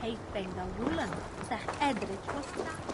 Heitpenga Wulan, the Edrich was that.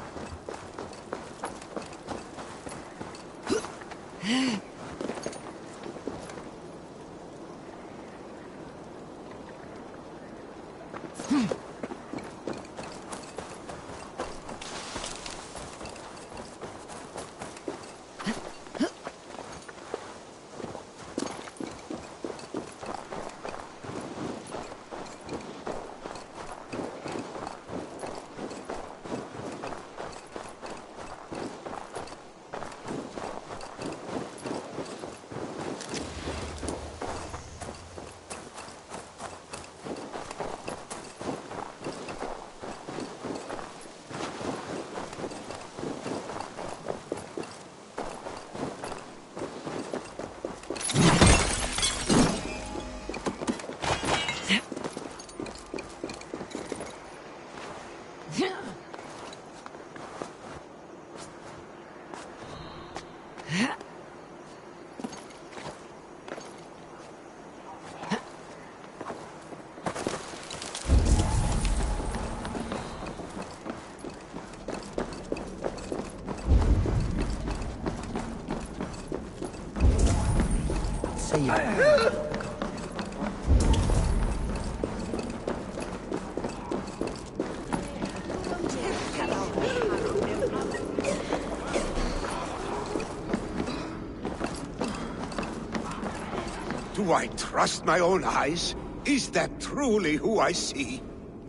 Do I trust my own eyes? Is that truly who I see?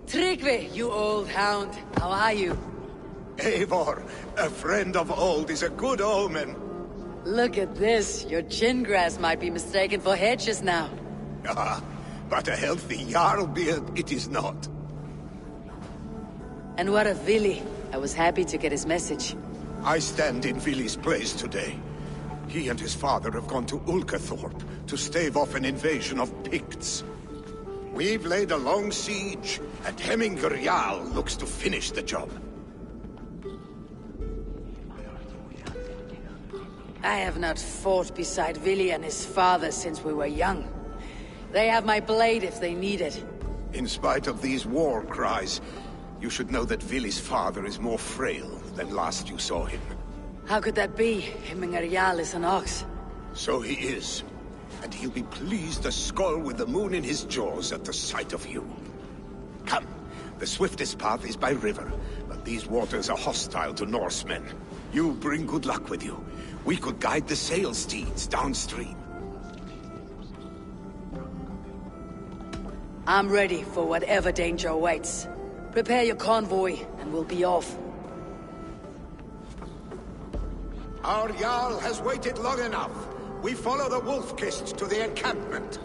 Tryggvi, you old hound. How are you? Eivor, a friend of old is a good omen. Look at this. Your chin grass might be mistaken for hedges now. Ah, but a healthy Jarl beard it is not. And what of Vili? I was happy to get his message. I stand in Vili's place today. He and his father have gone to Ulkathorpe to stave off an invasion of Picts. We've laid a long siege, and Hemminger Jarl looks to finish the job. I have not fought beside Vili and his father since we were young. They have my blade if they need it. In spite of these war cries, you should know that Vili's father is more frail than last you saw him. How could that be? Hemminger Jarl is an ox. So he is. And he'll be pleased to skull with the moon in his jaws at the sight of you. Come, the swiftest path is by river, but these waters are hostile to Norsemen. You bring good luck with you. We could guide the sail steeds downstream. I'm ready for whatever danger awaits. Prepare your convoy, and we'll be off. Our Jarl has waited long enough. We follow the Wolf-Kist to the encampment.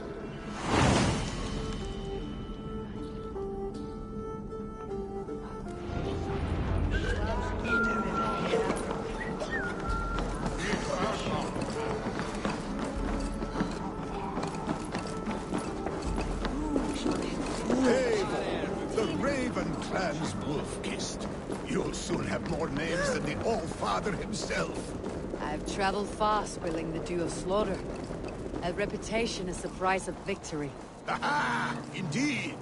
Clan's Wolf-Kist. You'll soon have more names than the All-Father himself. I've traveled far, spilling the dew of slaughter. A reputation is the price of victory. Aha! Indeed!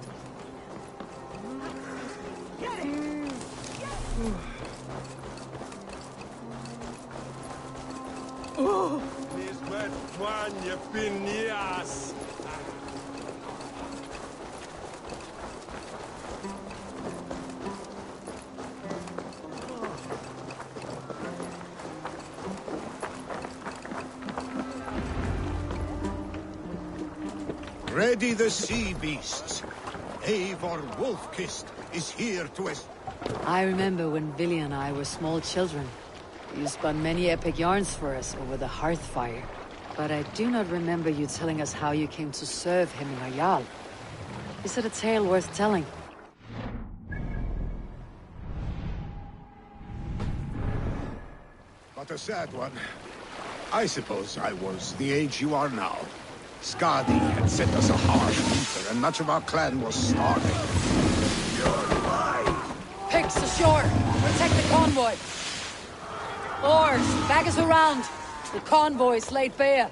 Ready the sea beasts. Eivor Wolf-Kist is here to us. I remember when Vili and I were small children. You spun many epic yarns for us over the hearth fire. But I do not remember you telling us how you came to serve him in Jarl. Is it a tale worth telling? But a sad one. I suppose I was the age you are now. Skadi had sent us a harsh winter, and much of our clan was starving. You're right. Picks ashore! Protect the convoy! Oars, back us around! The convoy's laid bare!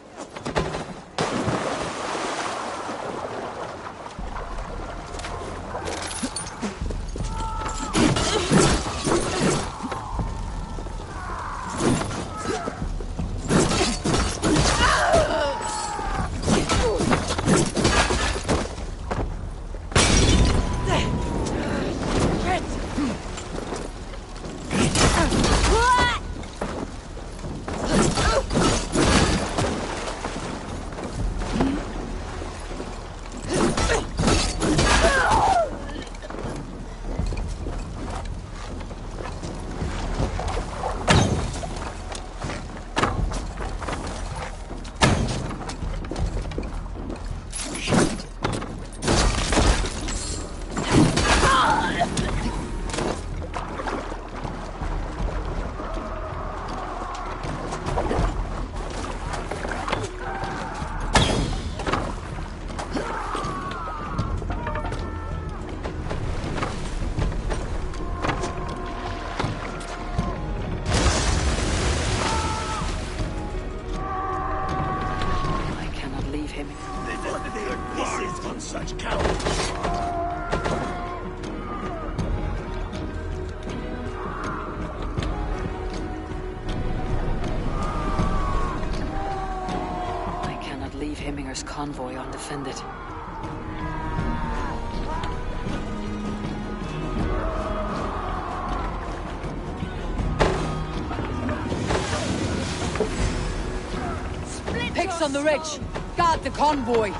This is on such cowards. I cannot leave Hemminger's convoy undefended. Picks on the ridge! Guard the convoy!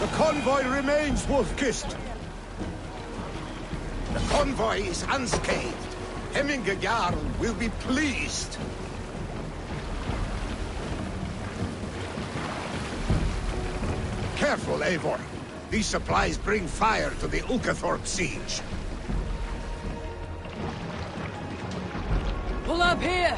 The convoy remains wolf-kissed. The convoy is unscathed. Hemminger Jarl will be pleased. Careful, Eivor. These supplies bring fire to the Ulkathorpe siege. Pull up here!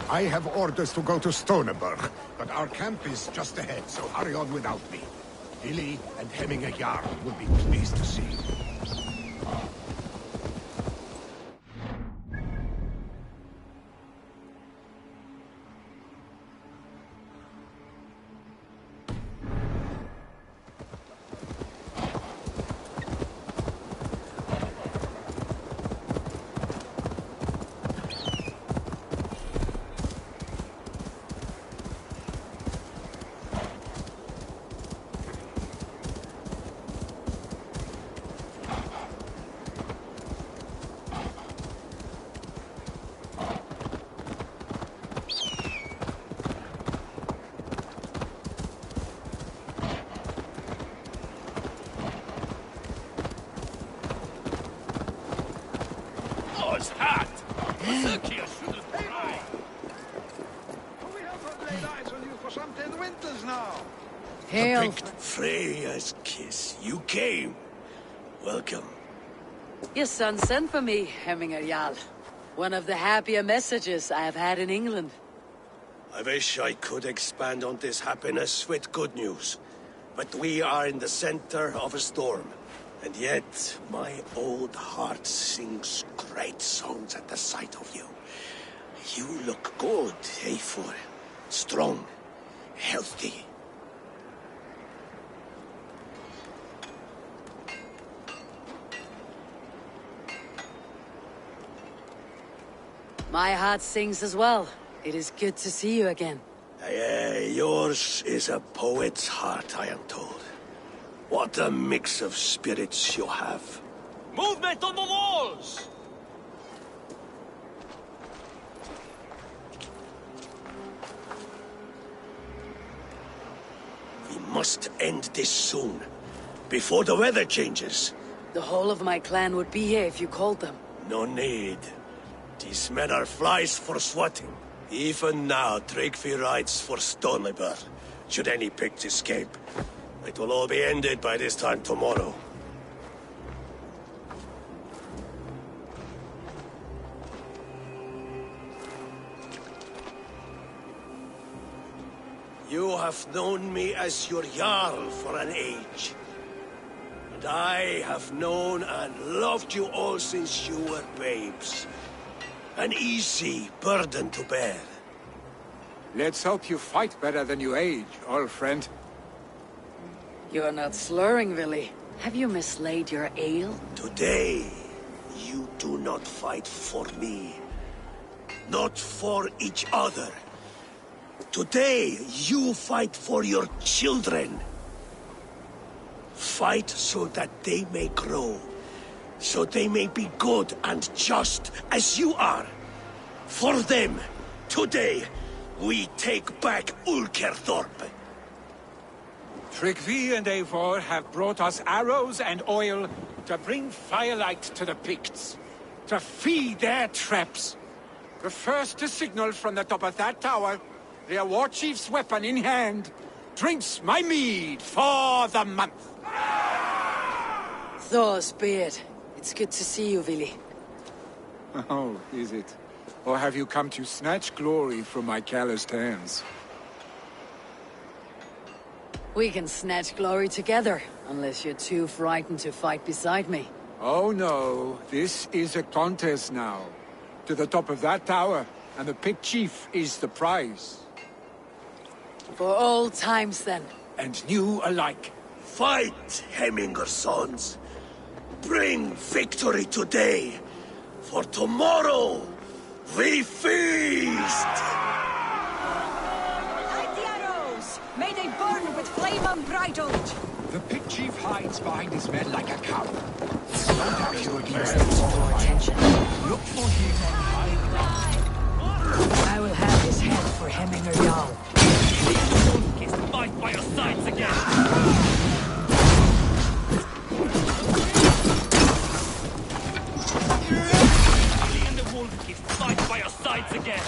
I have orders to go to Stoneberg, but our camp is just ahead, so hurry on without me. Hilly and Hemminger Jarl would be pleased to see you. It's hot! Circular should have been right. We have laid eyes on you for some 10 winters now. Hail! Freya's kiss. You came. Welcome. Your son sent for me, Hemminger Jarl. One of the happier messages I have had in England. I wish I could expand on this happiness with good news. But we are in the center of a storm. And yet, my old heart sings great songs at the sight of you. You look good, Eivor. Strong, healthy. My heart sings as well. It is good to see you again. Yours is a poet's heart, I am told. What a mix of spirits you have. Movement on the walls! We must end this soon, before the weather changes. The whole of my clan would be here if you called them. No need. These men are flies for swatting. Even now, Tryggvi rides for Stonebur, should any Picts escape. It will all be ended by this time tomorrow. You have known me as your Jarl for an age. And I have known and loved you all since you were babes. An easy burden to bear. Let's hope you fight better than you age, old friend. You're not slurring, Willy. Have you mislaid your ale? Today, you do not fight for me. Not for each other. Today, you fight for your children. Fight so that they may grow. So they may be good and just as you are. For them, today, we take back Ulkerthorpe. Tryggvi and Eivor have brought us arrows and oil to bring firelight to the Picts, to feed their traps. The first to signal from the top of that tower, their war chief's weapon in hand, drinks my mead for the month. Thor's beard. It's good to see you, Willy. Oh, is it? Or have you come to snatch glory from my calloused hands? We can snatch glory together, unless you're too frightened to fight beside me. Oh no, this is a contest now. To the top of that tower, and the Pict Chief is the prize. For old times, then. And new alike. Fight, Hemminger sons. Bring victory today. For tomorrow, we feast! Light the arrows! May they burn with flame unbridled! The Pict Chief hides behind his men like a coward. Attention. Look for him and hide back. I will have his head for Hemminger Jarl. Fight by your sides again! And the wolf is fight by your sides again!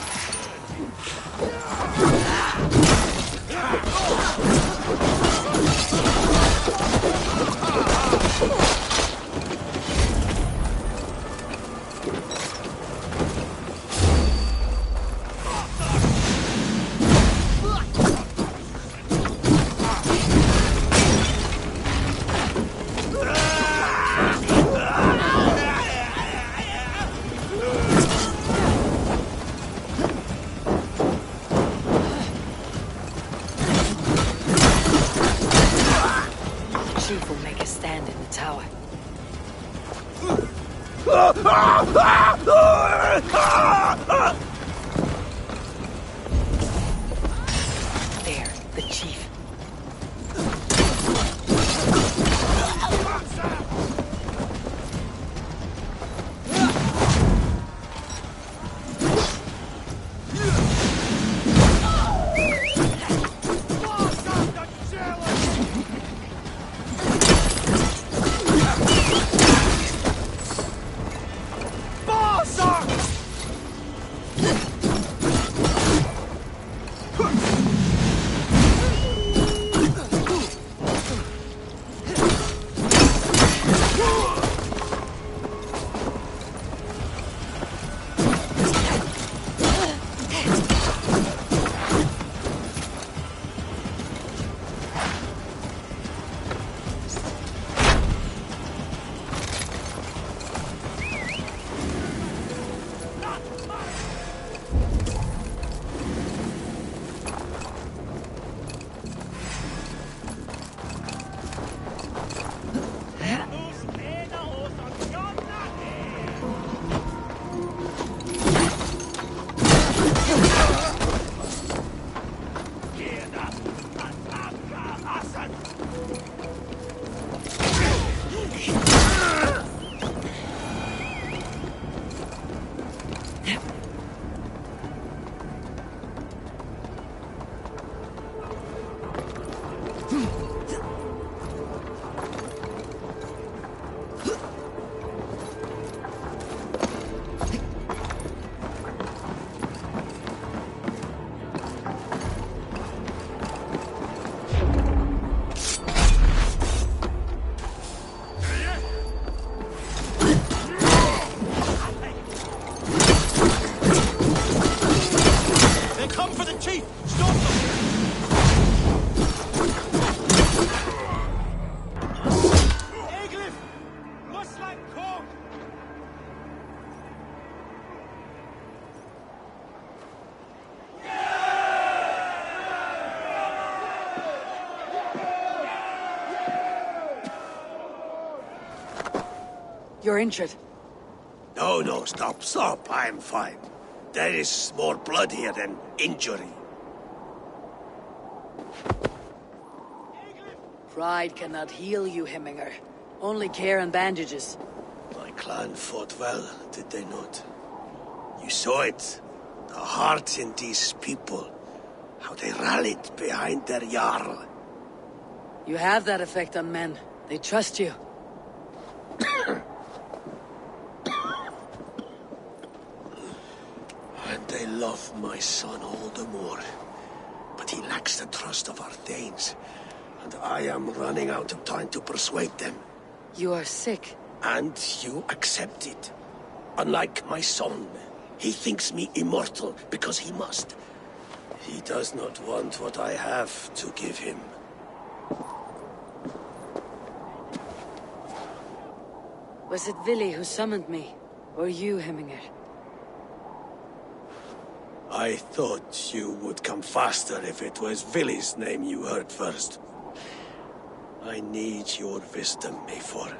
You're injured. No, stop. I'm fine. That is more blood here than injury. Pride cannot heal you, Hemminger. Only care and bandages. My clan fought well, did they not? You saw it. The heart in these people. How they rallied behind their Jarl. You have that effect on men. They trust you. And they love my son all the more. But he lacks the trust of our Danes. And I am running out of time to persuade them. You are sick. And you accept it. Unlike my son, he thinks me immortal because he must. He does not want what I have to give him. Was it Vili who summoned me? Or you, Hemminger? I thought you would come faster if it was Vili's name you heard first. I need your wisdom, Mayfor.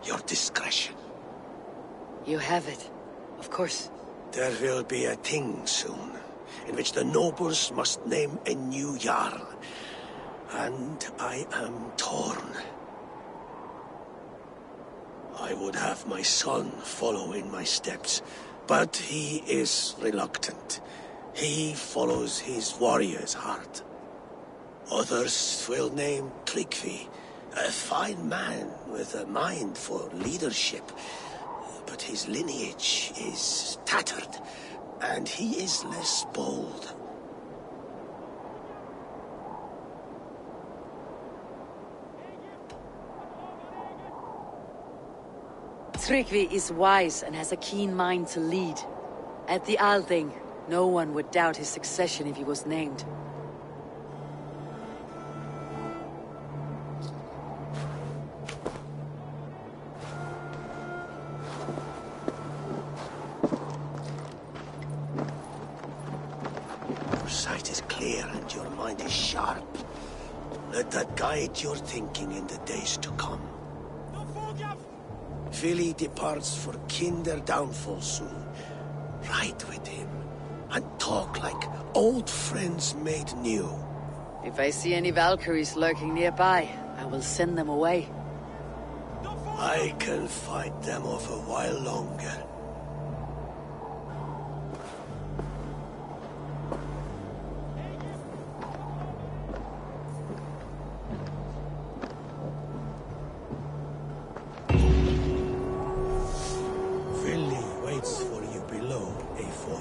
Your discretion. You have it. Of course. There will be a thing soon, in which the nobles must name a new Jarl. And I am torn. I would have my son follow in my steps, but he is reluctant. He follows his warrior's heart. Others will name Tryggvi, a fine man with a mind for leadership. But his lineage is tattered, and he is less bold. Tryggvi is wise and has a keen mind to lead. At the Althing, no one would doubt his succession if he was named. Your sight is clear and your mind is sharp. Let that guide your thinking in the days to come. Vili departs for Kinder downfall soon. Ride with him, and talk like old friends made new. If I see any Valkyries lurking nearby, I will send them away. I can fight them off a while longer. Vili waits for you below, A4.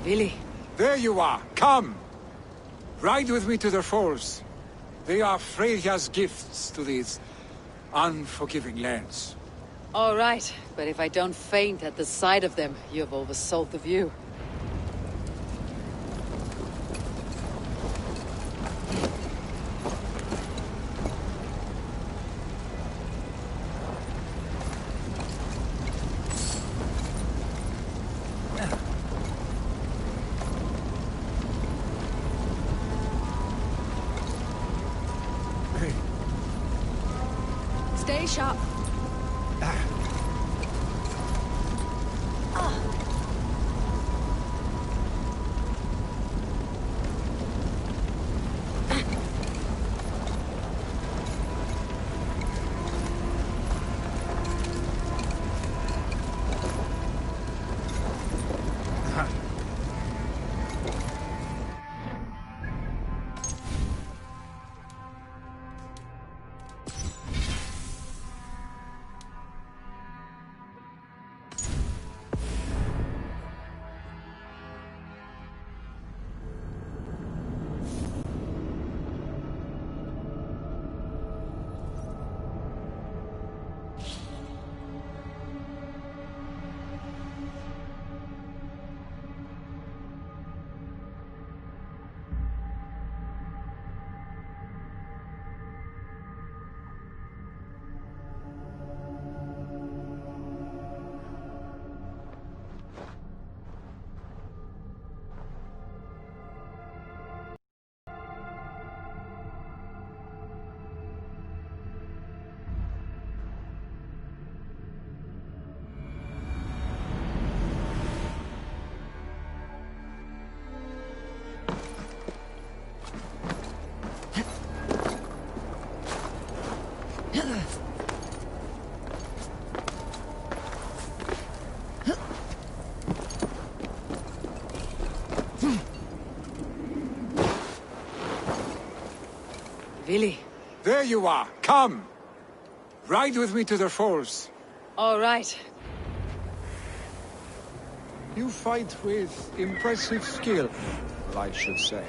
Vili, There you are. Come. Ride with me to the falls. They are Freya's gifts to these unforgiving lands. All right, but if I don't faint at the sight of them, you've oversold the view. Stay sharp. Vili. There you are. Come. Ride with me to the falls. All right. You fight with impressive skill, I should say.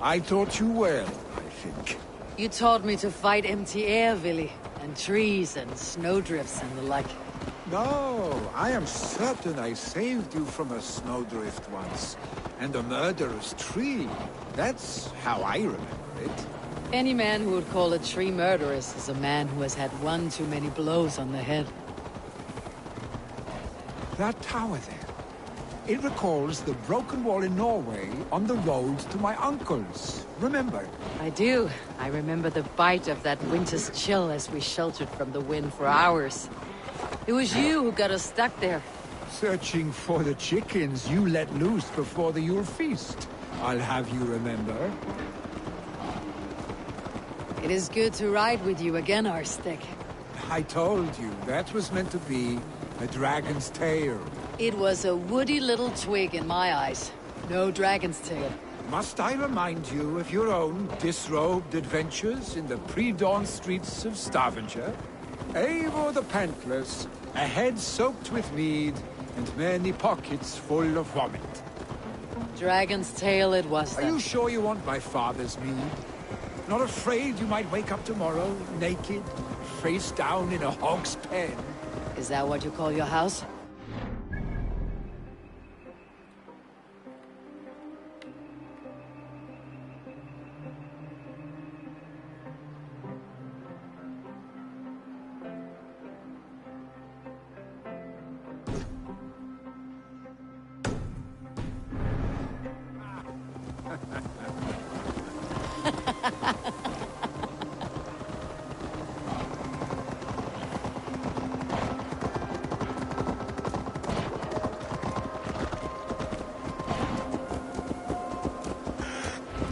I taught you well, I think. You taught me to fight empty air, Vili, and trees and snowdrifts and the like. No, I am certain I saved you from a snowdrift once, and a murderous tree. That's how I remember it. Any man who would call a tree murderous is a man who has had one too many blows on the head. That tower there, it recalls the broken wall in Norway on the road to my uncle's. Remember? I do. I remember the bite of that winter's chill as we sheltered from the wind for hours. It was you who got us stuck there. Searching for the chickens you let loose before the Yule feast. I'll have you remember. It is good to ride with you again, Arstic. I told you, that was meant to be a dragon's tail. It was a woody little twig in my eyes. No dragon's tail. Must I remind you of your own disrobed adventures in the pre-dawn streets of Stavanger? Eivor the Pantless, a head soaked with mead, and many pockets full of vomit. Dragon's tail it was Are then. you sure you want my father's mead? Not afraid you might wake up tomorrow, naked, face down in a hog's pen? Is that what you call your house?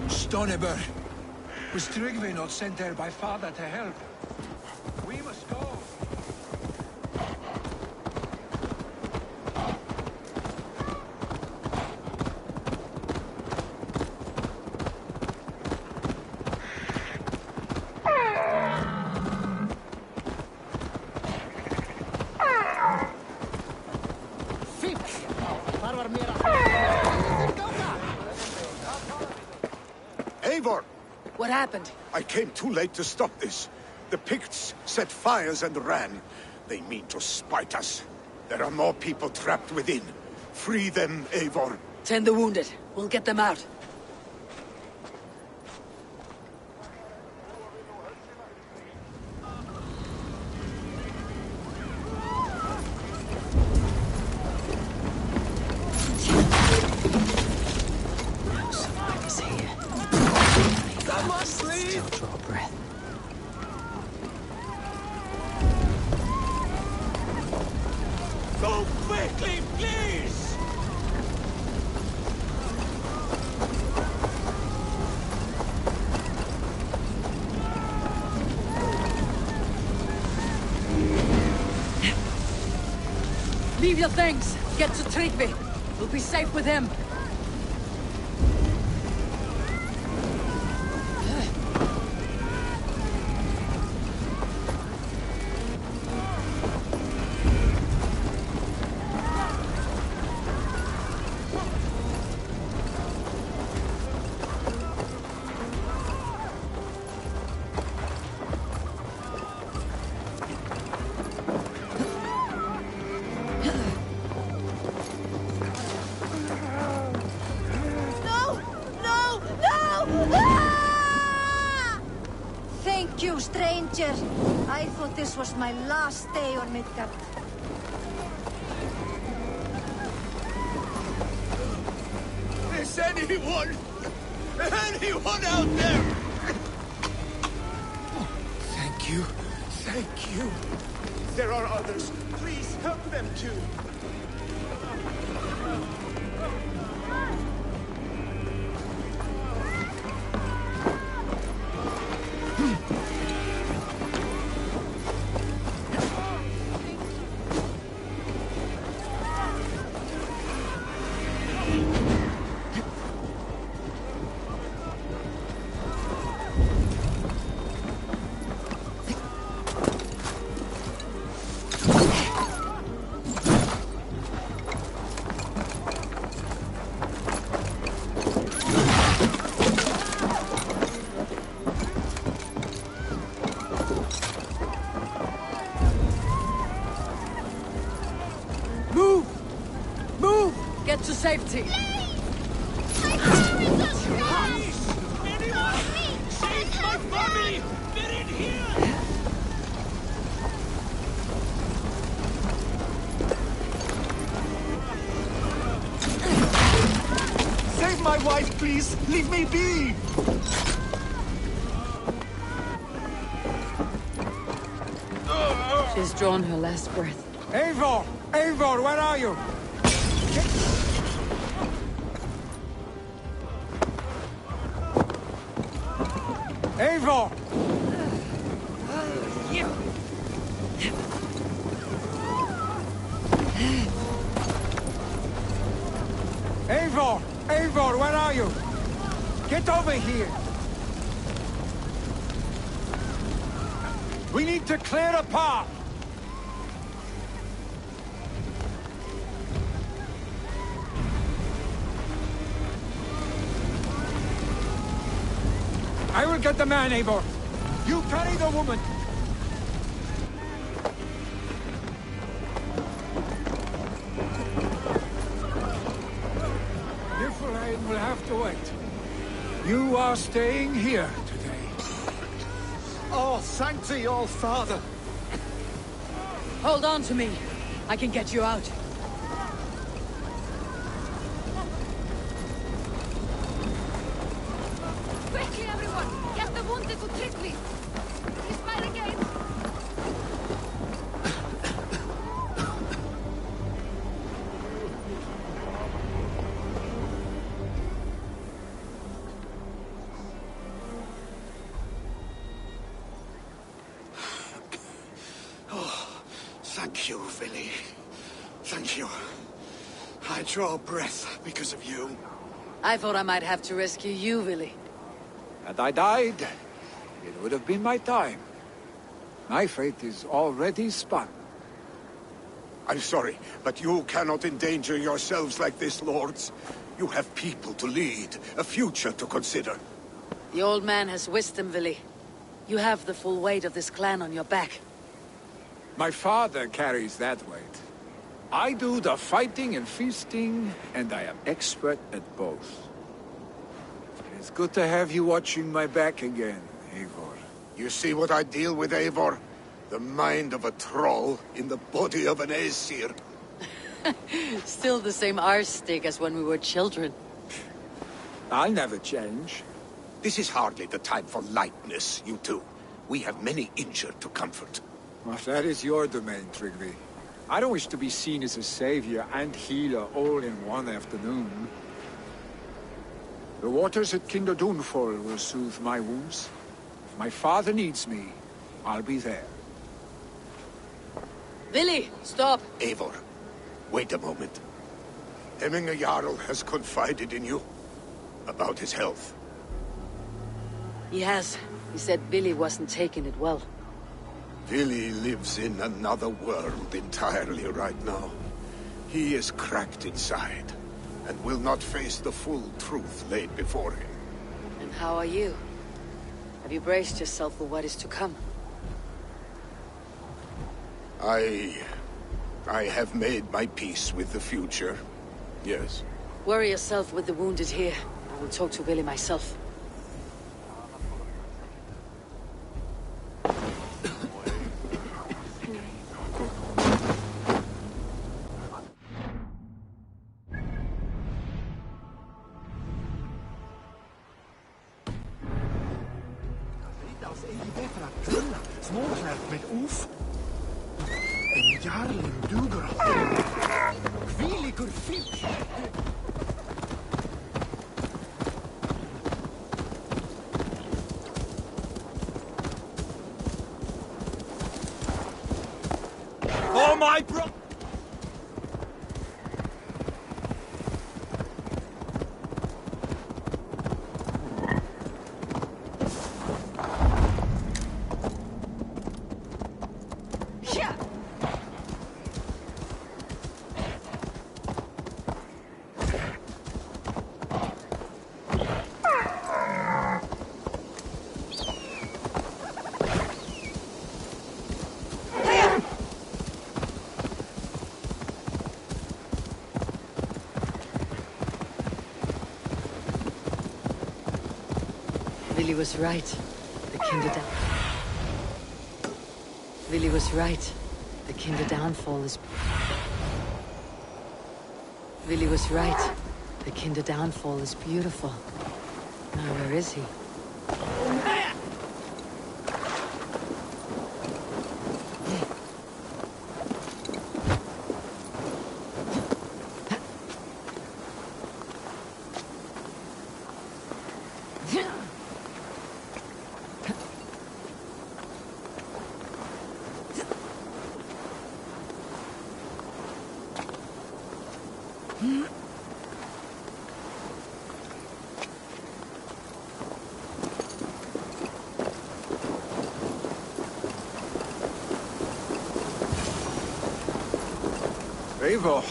Stoneber, was Tryggve not sent there by father to help? We must go. happened? I came too late to stop this. The Picts set fires and ran. They mean to spite us. There are more people trapped within. Free them, Eivor. Tend the wounded. We'll get them out. Still draw breath. Go quickly, please! Leave your things. Get to Tryggvi. We'll be safe with him. Thank you, stranger. I thought this was my last day on Midgard. Is anyone out there? Thank you. Thank you. There are others. Please help them too. Move! Move! Get to safety. Anyone! Save my family! They're in here! Save my wife, please! Leave me be! She's drawn her last breath. Eivor! Eivor, where are you? Eivor! Eivor! Eivor, where are you? Get over here! We need to clear a path! I will get the man, Eivor. You carry the woman. Niflheim will have to wait. You are staying here today. Oh, thank thee, all father. Hold on to me. I can get you out. Quickly, everyone! Get the wounded to Tryggvi! He's fire again! Thank you, Villy. Thank you. I draw breath because of you. I thought I might have to rescue you, Willy. Had I died, it would have been my time. My fate is already spun. I'm sorry, but you cannot endanger yourselves like this, lords. You have people to lead, a future to consider. The old man has wisdom, Willy. You have the full weight of this clan on your back. My father carries that weight. I do the fighting and feasting, and I am expert at both. It's good to have you watching my back again, Eivor. You see what I deal with, Eivor? The mind of a troll in the body of an Aesir. Still the same arse stick as when we were children. I'll never change. This is hardly the time for lightness, you two. We have many injured to comfort. Well, that is your domain, Tryggvi. I don't wish to be seen as a savior and healer all in one afternoon. The waters at Kinder Dunfall will soothe my wounds. If my father needs me, I'll be there. Willy, stop! Eivor, wait a moment. Hemminger Jarl has confided in you about his health. He has. He said Willy wasn't taking it well. Willy lives in another world entirely right now. He is cracked inside, and will not face the full truth laid before him. And how are you? Have you braced yourself for what is to come? I have made my peace with the future, yes. Worry yourself with the wounded here. I will talk to Willy myself. Småklärt med of. En jarling duger. Kvilikur fick. Oh my bro! Willy was right. The Kinder Willy was right. The Kinder downfall is... Willy was right. The Kinder downfall is beautiful. Now where is he? Eivor,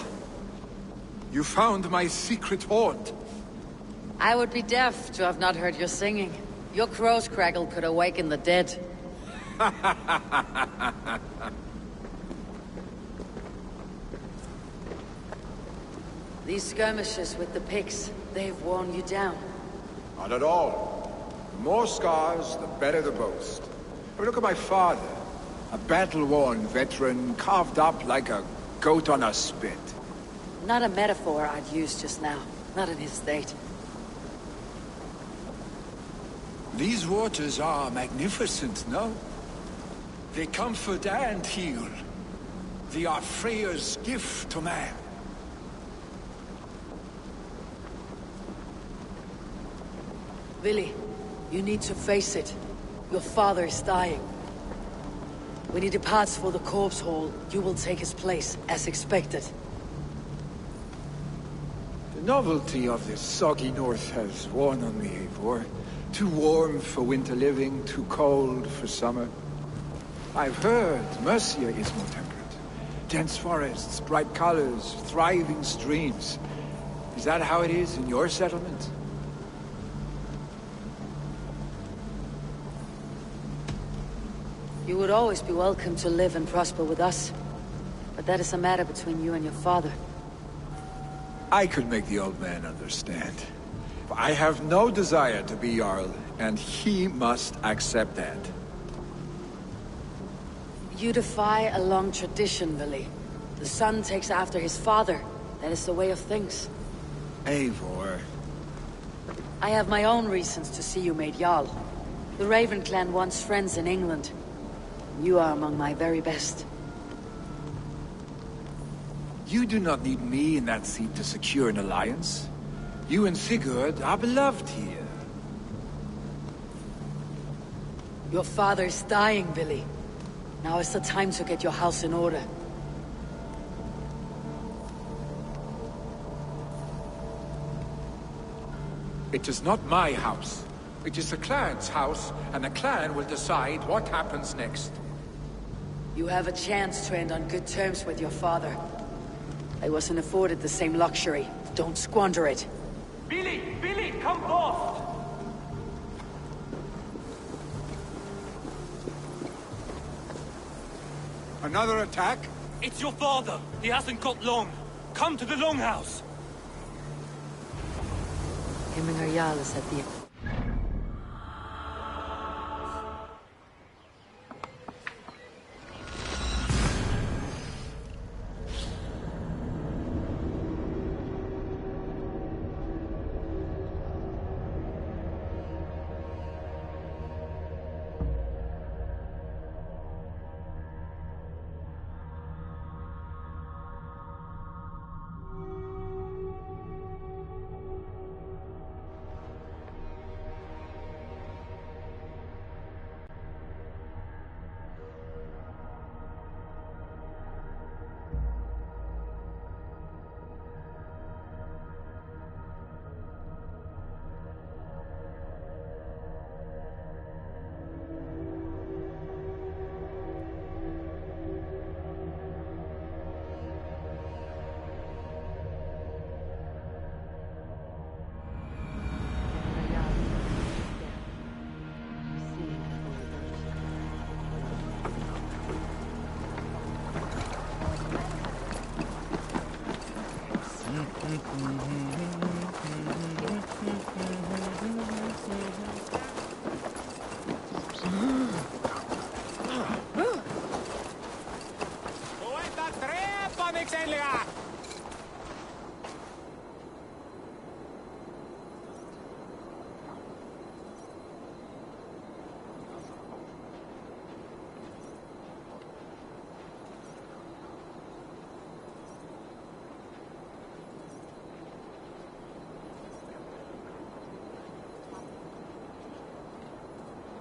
you found my secret haunt. I would be deaf to have not heard your singing. Your crow's crackle could awaken the dead. These skirmishes with the pigs, they've worn you down. Not at all. The more scars, the better the boast. But look at my father. A battle-worn veteran, carved up like a goat on a spit. Not a metaphor I'd use just now. Not in his state. These waters are magnificent, no? They comfort and heal. They are Freya's gift to man. Willy, you need to face it. Your father is dying. When he departs for the corpse hall, you will take his place, as expected. The novelty of this soggy north has worn on me, Eivor. Too warm for winter living, too cold for summer. I've heard Mercia is more temperate. Dense forests, bright colors, thriving streams. Is that how it is in your settlement? You would always be welcome to live and prosper with us. But that is a matter between you and your father. I could make the old man understand. I have no desire to be Jarl, and he must accept that. You defy a long tradition, Vili. The son takes after his father. That is the way of things. Eivor. I have my own reasons to see you made Jarl. The Raven clan wants friends in England. You are among my very best. You do not need me in that seat to secure an alliance. You and Sigurd are beloved here. Your father is dying, Vili. Now is the time to get your house in order. It is not my house. It is the clan's house, and the clan will decide what happens next. You have a chance to end on good terms with your father. I wasn't afforded the same luxury. Don't squander it. Billy, come forth! Another attack? It's your father. He hasn't got long. Come to the Longhouse. Himmingar Jarl is at the...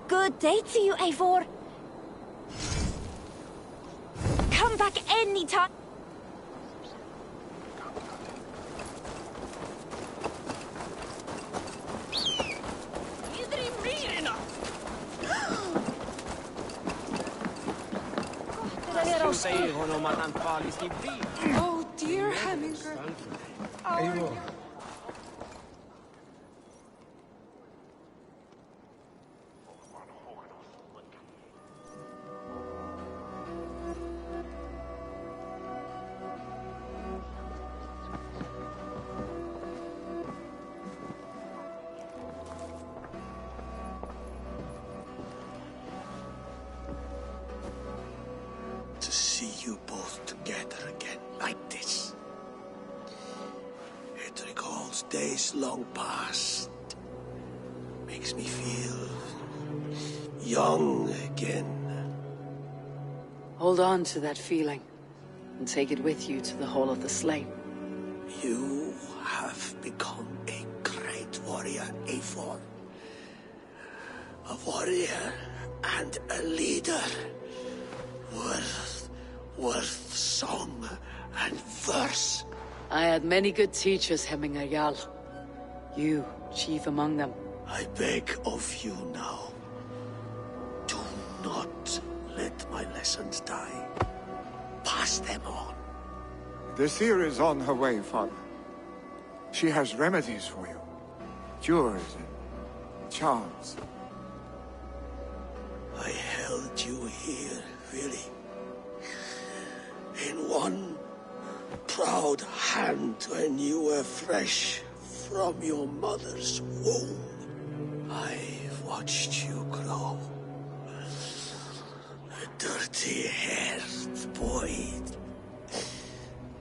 Good day to you, Eivor. Come back anytime. Oh dear, Hemminger. Eivor. You both together again like this. It recalls days long past. Makes me feel young again. Hold on to that feeling, and take it with you to the Hall of the Slain. You have become a great warrior, Eivor. A warrior and a leader. Worth song and verse. I had many good teachers, Hemmingar Jarl. You, chief among them. I beg of you now, do not let my lessons die. Pass them on. The seer is on her way, Father. She has remedies for you. Cures and charms. I held you here, Willie. In one proud hand when you were fresh from your mother's womb. I've watched you grow. A dirty-haired boy,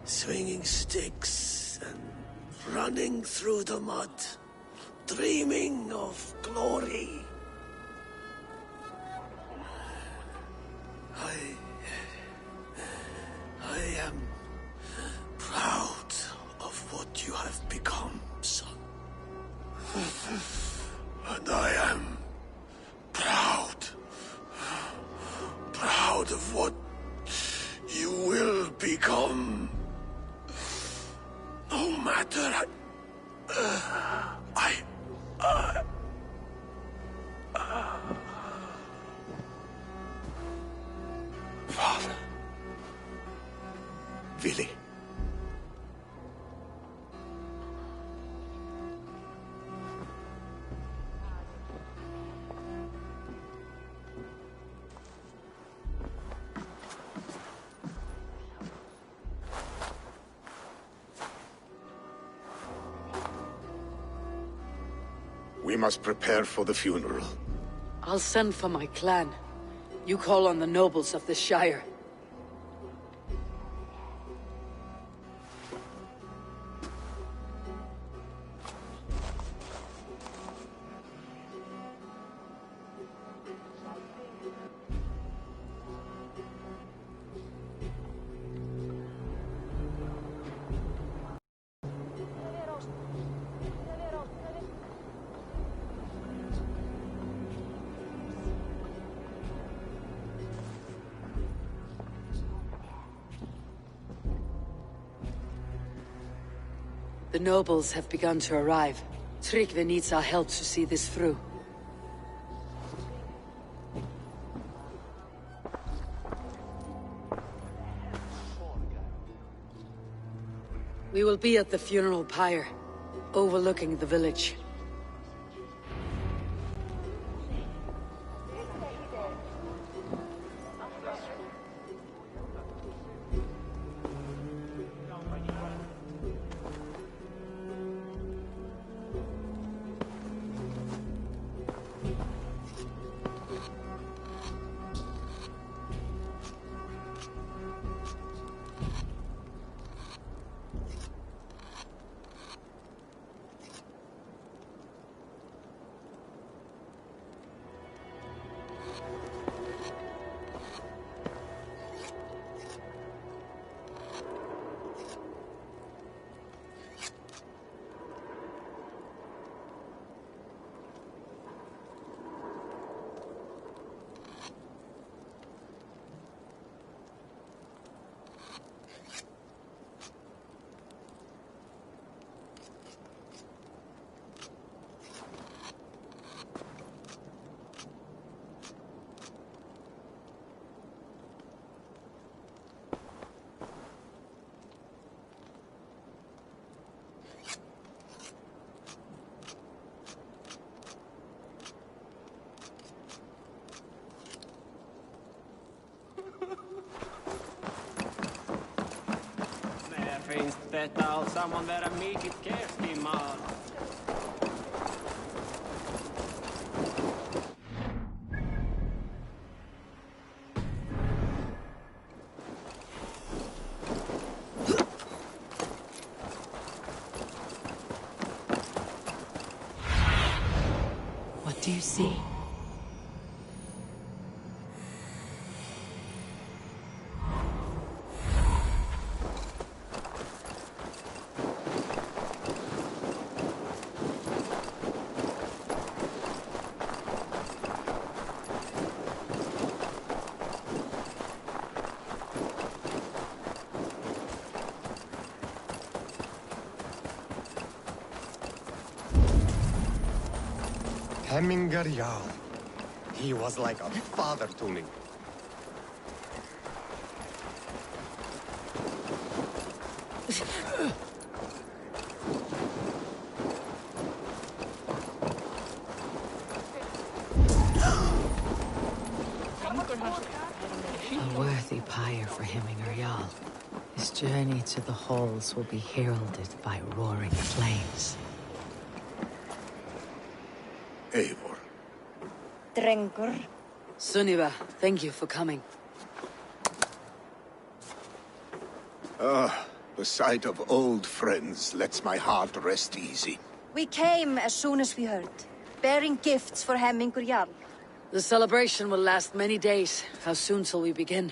swinging sticks and running through the mud, dreaming of glory. I am proud of what you have become, son. And I am proud of what you will become. No matter Father. Willie. We must prepare for the funeral. I'll send for my clan. You call on the nobles of the Shire. The nobles have begun to arrive. Tryggvi needs our help to see this through. We will be at the funeral pyre, overlooking the village. Finns detta allsamman vara mycket kärstimmal? What do you see? Hemminger Jarl. He was like a father to me. A worthy pyre for Hemminger Jarl. His journey to the halls will be heralded by roaring flames. Eivor. Drengur. Sunniva, thank you for coming. The sight of old friends lets my heart rest easy. We came as soon as we heard, bearing gifts for Hemminger Jarl. The celebration will last many days. How soon till we begin?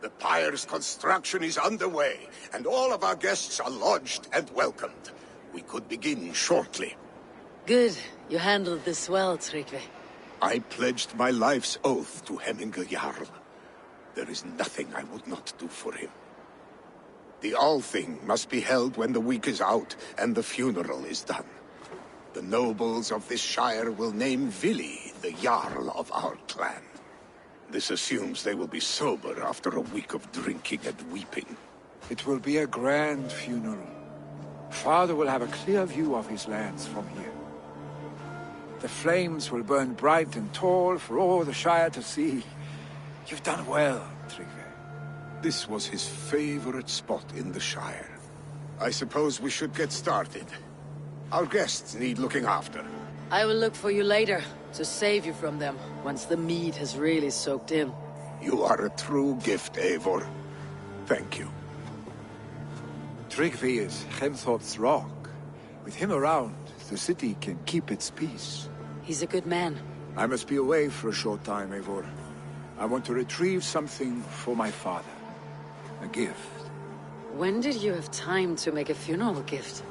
The pyre's construction is underway, and all of our guests are lodged and welcomed. We could begin shortly. Good. You handled this well, Tryggvi. I pledged my life's oath to Hemminger Jarl. There is nothing I would not do for him. The Althing must be held when the week is out and the funeral is done. The nobles of this shire will name Vili the Jarl of our clan. This assumes they will be sober after a week of drinking and weeping. It will be a grand funeral. Father will have a clear view of his lands from here. The flames will burn bright and tall for all the Shire to see. You've done well, Tryggvi. This was his favorite spot in the Shire. I suppose we should get started. Our guests need looking after. I will look for you later, to save you from them, once the mead has really soaked in. You are a true gift, Eivor. Thank you. Tryggvi is Hemthorpe's rock. With him around, the city can keep its peace. He's a good man. I must be away for a short time, Eivor. I want to retrieve something for my father. A gift. When did you have time to make a funeral gift?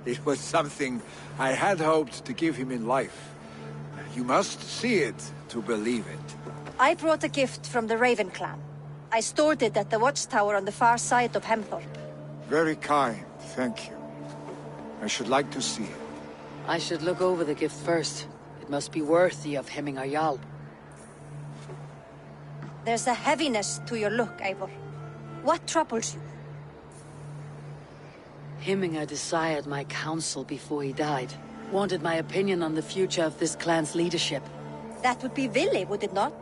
It was something I had hoped to give him in life. You must see it to believe it. I brought a gift from the Raven clan. I stored it at the watchtower on the far side of Hemthorpe. Very kind, thank you. I should like to see it. I should look over the gift first. It must be worthy of Hemminger Jarl. There's a heaviness to your look, Eivor. What troubles you? Hemminger desired my counsel before he died. Wanted my opinion on the future of this clan's leadership. That would be Vili, would it not?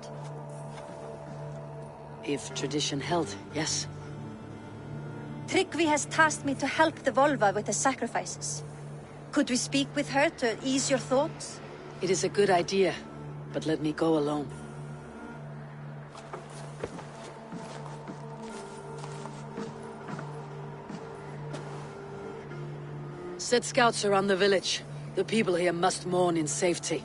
If tradition held, yes. Tryggvi has tasked me to help the Volva with the sacrifices. Could we speak with her to ease your thoughts? It is a good idea, but let me go alone. Set scouts around the village. The people here must mourn in safety.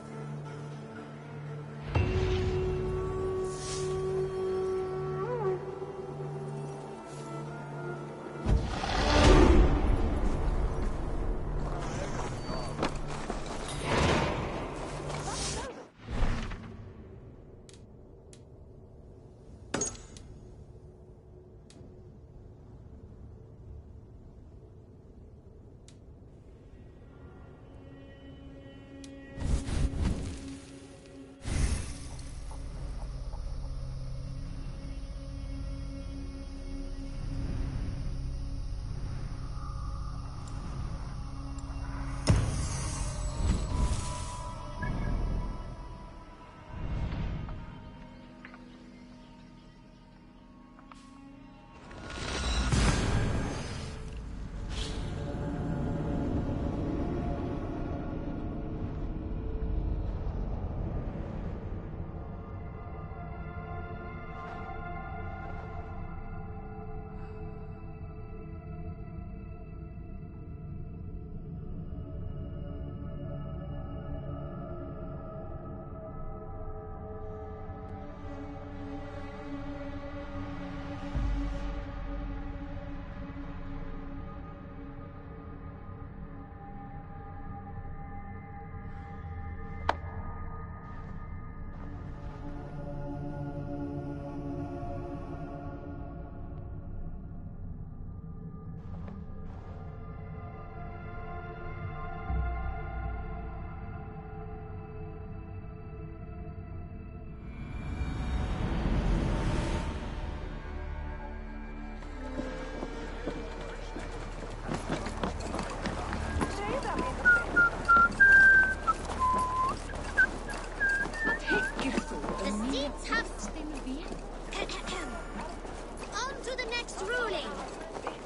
next ruling?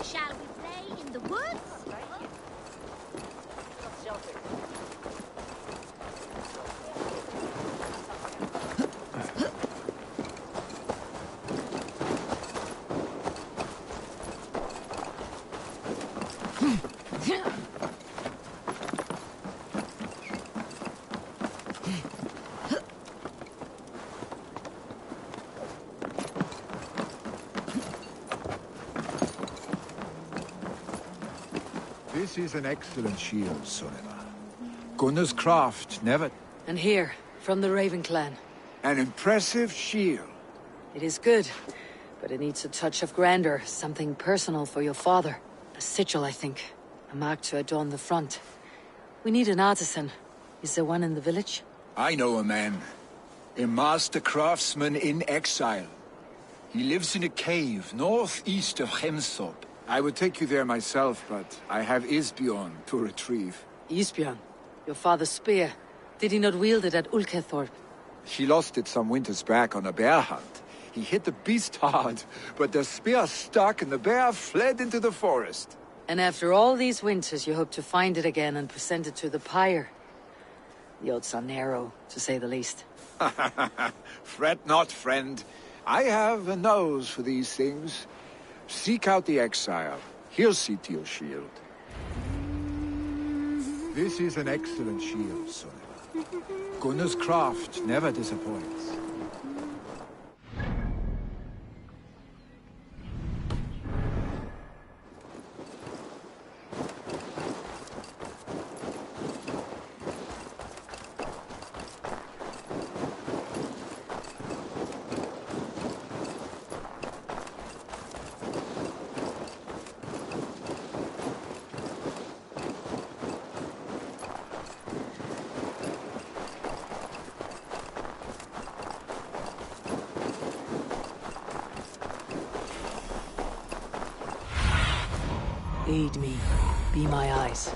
Shall we play in the woods? This is an excellent shield, Sonema. Gunnar's craft never... And here, from the Raven clan. An impressive shield. It is good, but it needs a touch of grandeur, something personal for your father. A sigil, I think. A mark to adorn the front. We need an artisan. Is there one in the village? I know a man. A master craftsman in exile. He lives in a cave northeast of Hemthorpe. I would take you there myself, but I have Isbjorn to retrieve. Isbjorn? Your father's spear. Did he not wield it at Ulkethorpe? He lost it some winters back on a bear hunt. He hit the beast hard, but the spear stuck and the bear fled into the forest. And after all these winters, you hope to find it again and present it to the pyre. The odds are narrow, to say the least. Fret not, friend. I have a nose for these things. Seek out the exile. He'll see to your shield. This is an excellent shield, Sonema. Gunnar's craft never disappoints. Aid me. Be my eyes.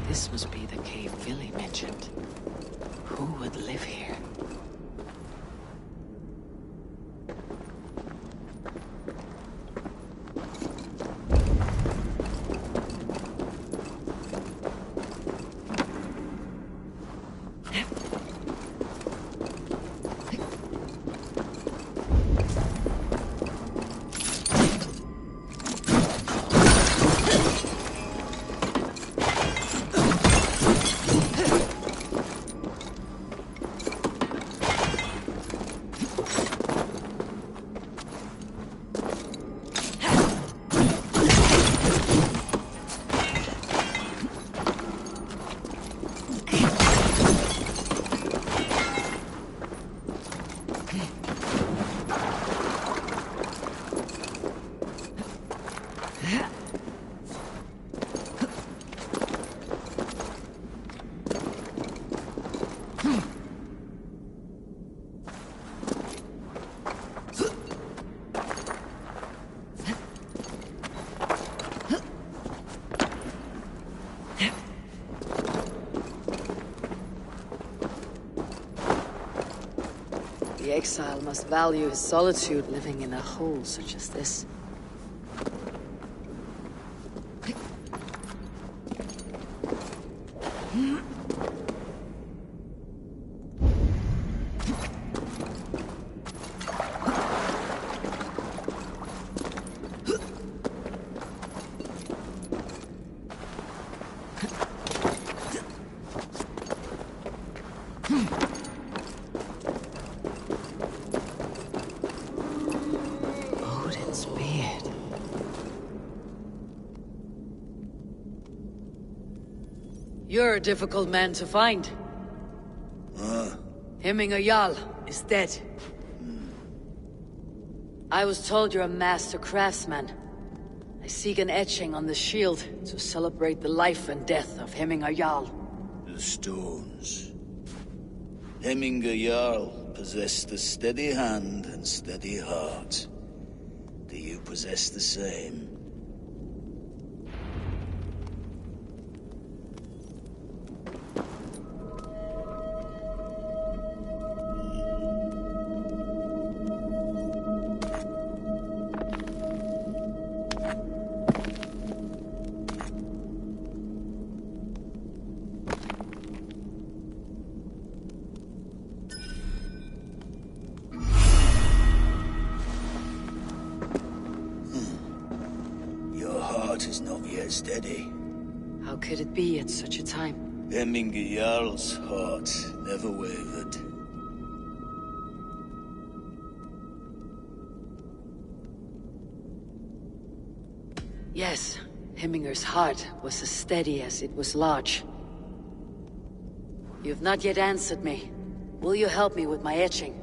This must be the cave Billy mentioned. Who would live here? The exile must value his solitude living in a hole such as this. You're a difficult man to find. Hemminger Jarl is dead. I was told you're a master craftsman. I seek an etching on the shield to celebrate the life and death of Hemminger Jarl. The stones. Hemminger Jarl possessed a steady hand and steady heart. Do you possess the same? Is not yet steady. How could it be at such a time? Hemminger Jarl's heart never wavered. Yes, Hemminger's heart was as steady as it was large. You've not yet answered me. Will you help me with my etching?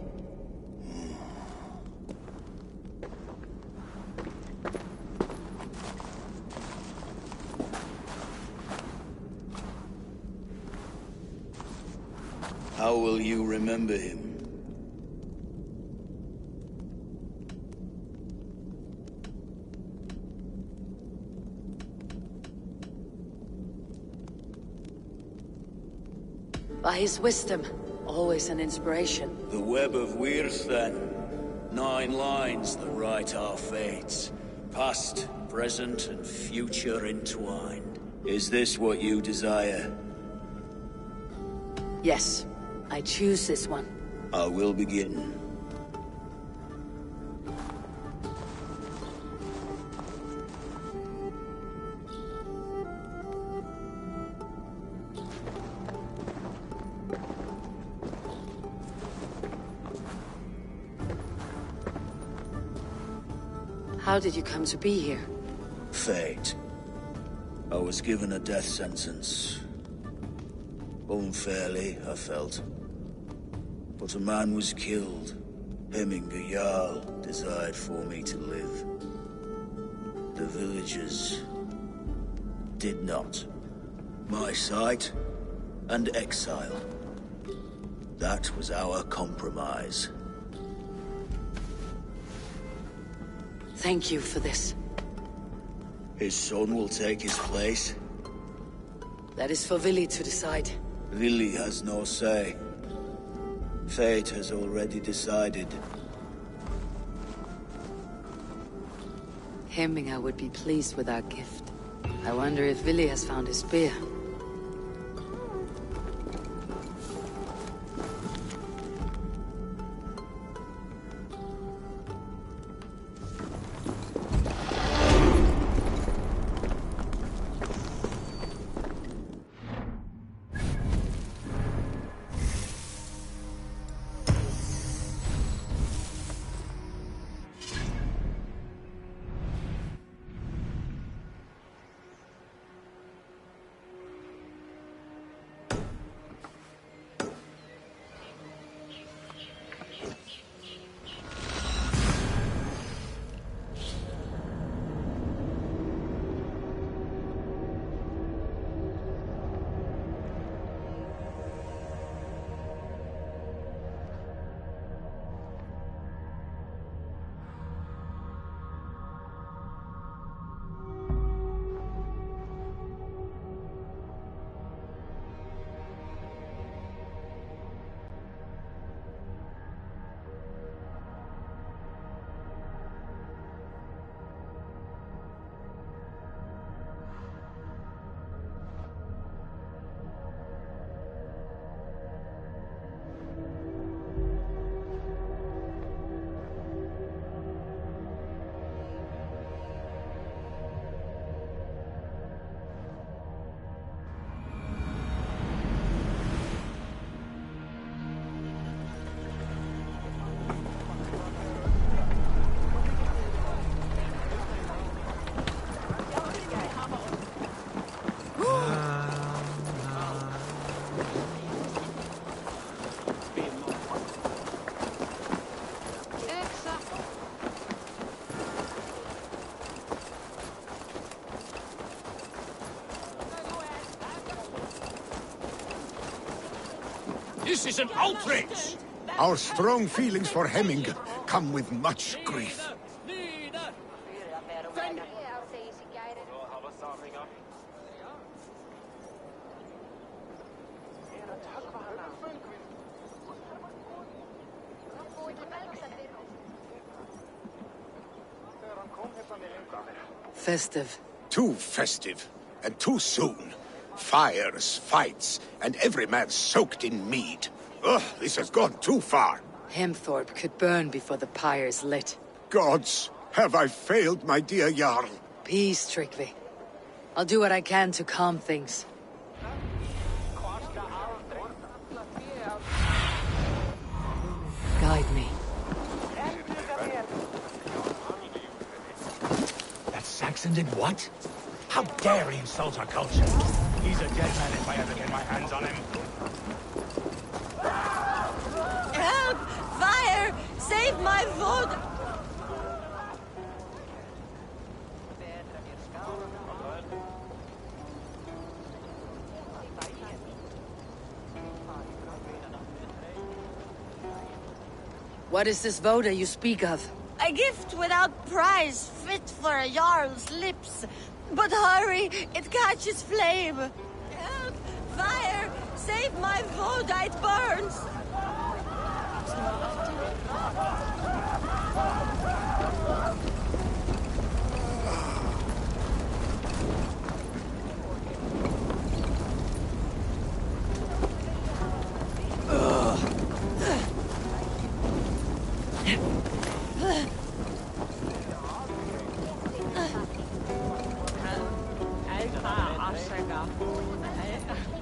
How will you remember him? By his wisdom, always an inspiration. The web of Wirth, then. 9 lines that write our fates. Past, present, and future entwined. Is this what you desire? Yes. I choose this one. I will begin. How did you come to be here? Fate. I was given a death sentence. Unfairly, I felt. But a man was killed. Hemminger Jarl desired for me to live. The villagers did not. My sight and exile. That was our compromise. Thank you for this. His son will take his place. That is for Vili to decide. Vili has no say. Fate has already decided. Hemminger would be pleased with our gift. I wonder if Vili has found his spear. This is an outrage! Our strong feelings for Hemming come with much grief. Festive. Too festive, and too soon. Fires, fights, and every man soaked in mead. Ugh, this has gone too far. Hemthorpe could burn before the pyre's lit. Gods, have I failed, my dear Jarl? Peace, Tryggvi. I'll do what I can to calm things. Guide me. That Saxon did what? How dare he insult our culture? He's a dead man if I ever get my hands on him. Help! Fire! Save my food! What is this voda you speak of? A gift without price, fit for a Jarl's lips. But hurry, it catches flame. Help! Fire! Save my voda, it burns!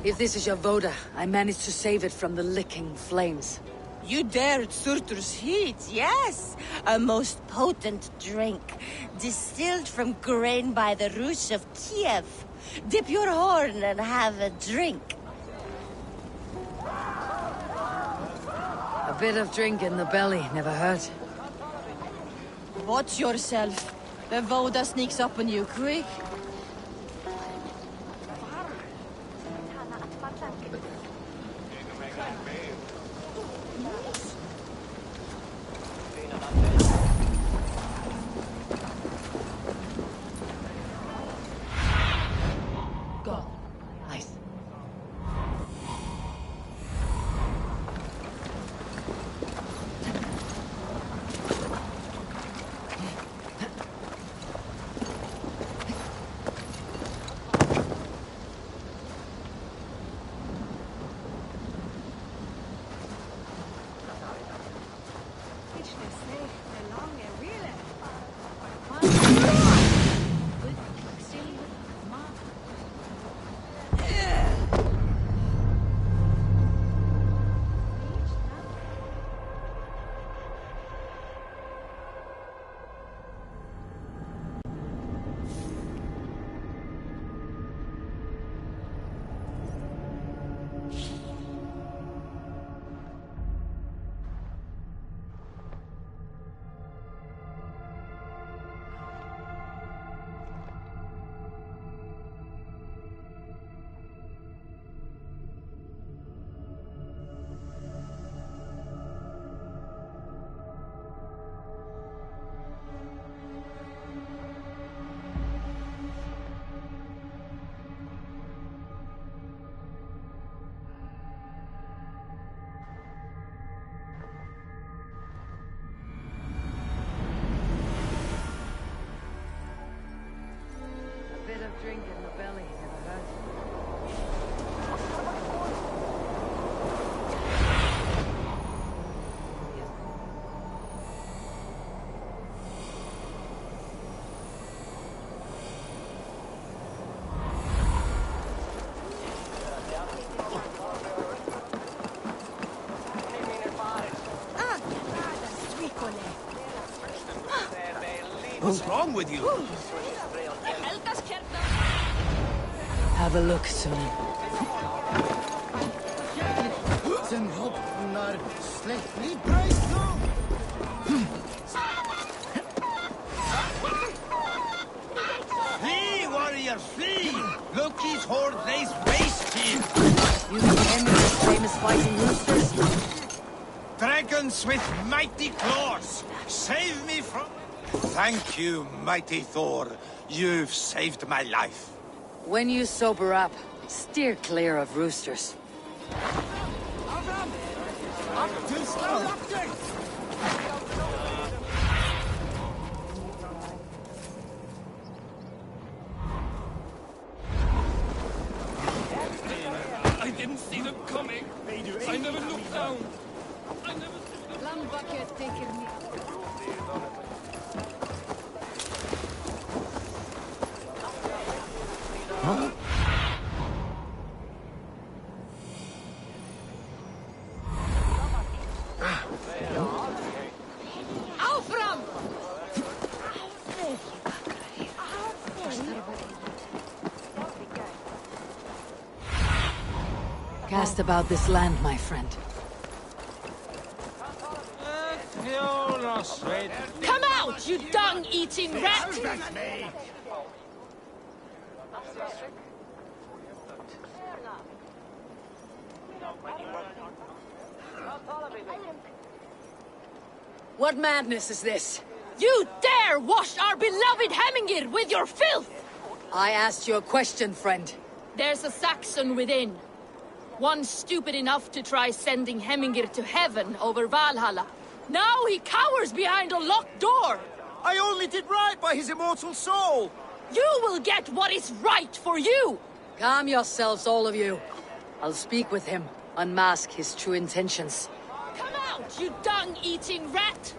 If this is your voda, I managed to save it from the licking flames. You dared Surtur's heat, yes! A most potent drink, distilled from grain by the Rus of Kiev. Dip your horn and have a drink. A bit of drink in the belly never hurt. Watch yourself. The voda sneaks up on you quick. Go. Nice. Drink in the belly never hurt. What's wrong with you? Have a look, soon. Flee, warrior, flee! Loki's horde lays waste here! You remember those famous fighting roosters? vengeance with mighty claws! Save me from... Thank you, mighty Thor. You've saved my life. When you sober up, steer clear of roosters. I didn't see them coming. I never looked down. I never... Huh? Áfram! Cast about this land, my friend. Come out, you dung-eating rat! What madness is this? You dare wash our beloved Hemingir with your filth! I asked you a question, friend. There's a Saxon within. One stupid enough to try sending Hemingir to heaven over Valhalla. Now he cowers behind a locked door! I only did right by his immortal soul! You will get what is right for you! Calm yourselves, all of you. I'll speak with him, unmask his true intentions. Come out, you dung-eating rat!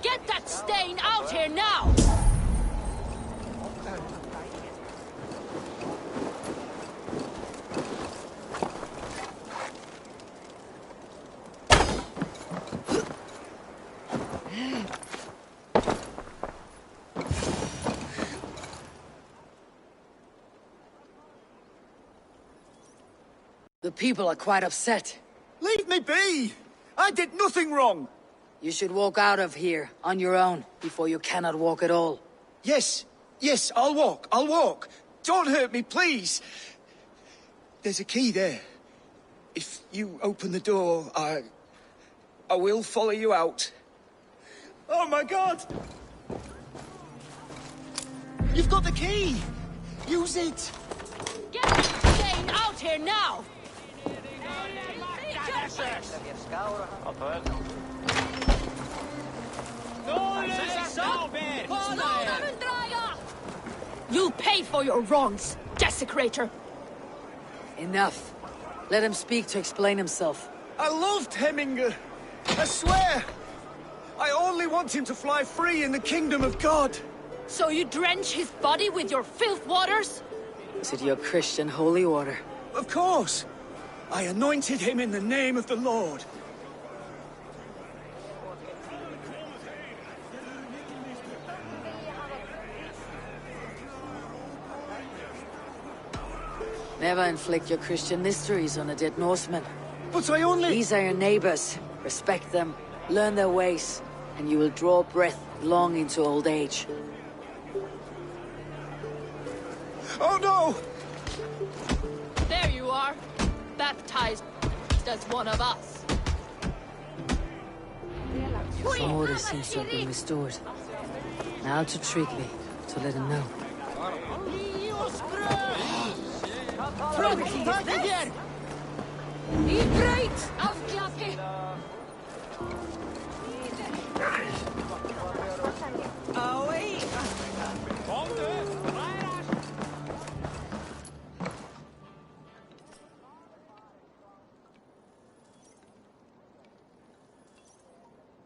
Get that stain out here now! The people are quite upset. Leave me be! I did nothing wrong! You should walk out of here, on your own, before you cannot walk at all. Yes, I'll walk. Don't hurt me, please! There's a key there. If you open the door, I will follow you out. Oh my God! You've got the key! Use it! Get that stain out here now! You'll pay for your wrongs, desecrator! Enough. Let him speak to explain himself. I loved Hemingr. I swear! I only want him to fly free in the kingdom of God. So you drench his body with your filth waters? Is it your Christian holy order? Of course! I anointed him in the name of the Lord. Never inflict your Christian mysteries on a dead Norseman. But I only... These are your neighbors. Respect them, learn their ways, and you will draw breath long into old age. Oh no! There you are, baptized as one of us. Some order seems to have been restored. Now to Tryggvi, to let him know.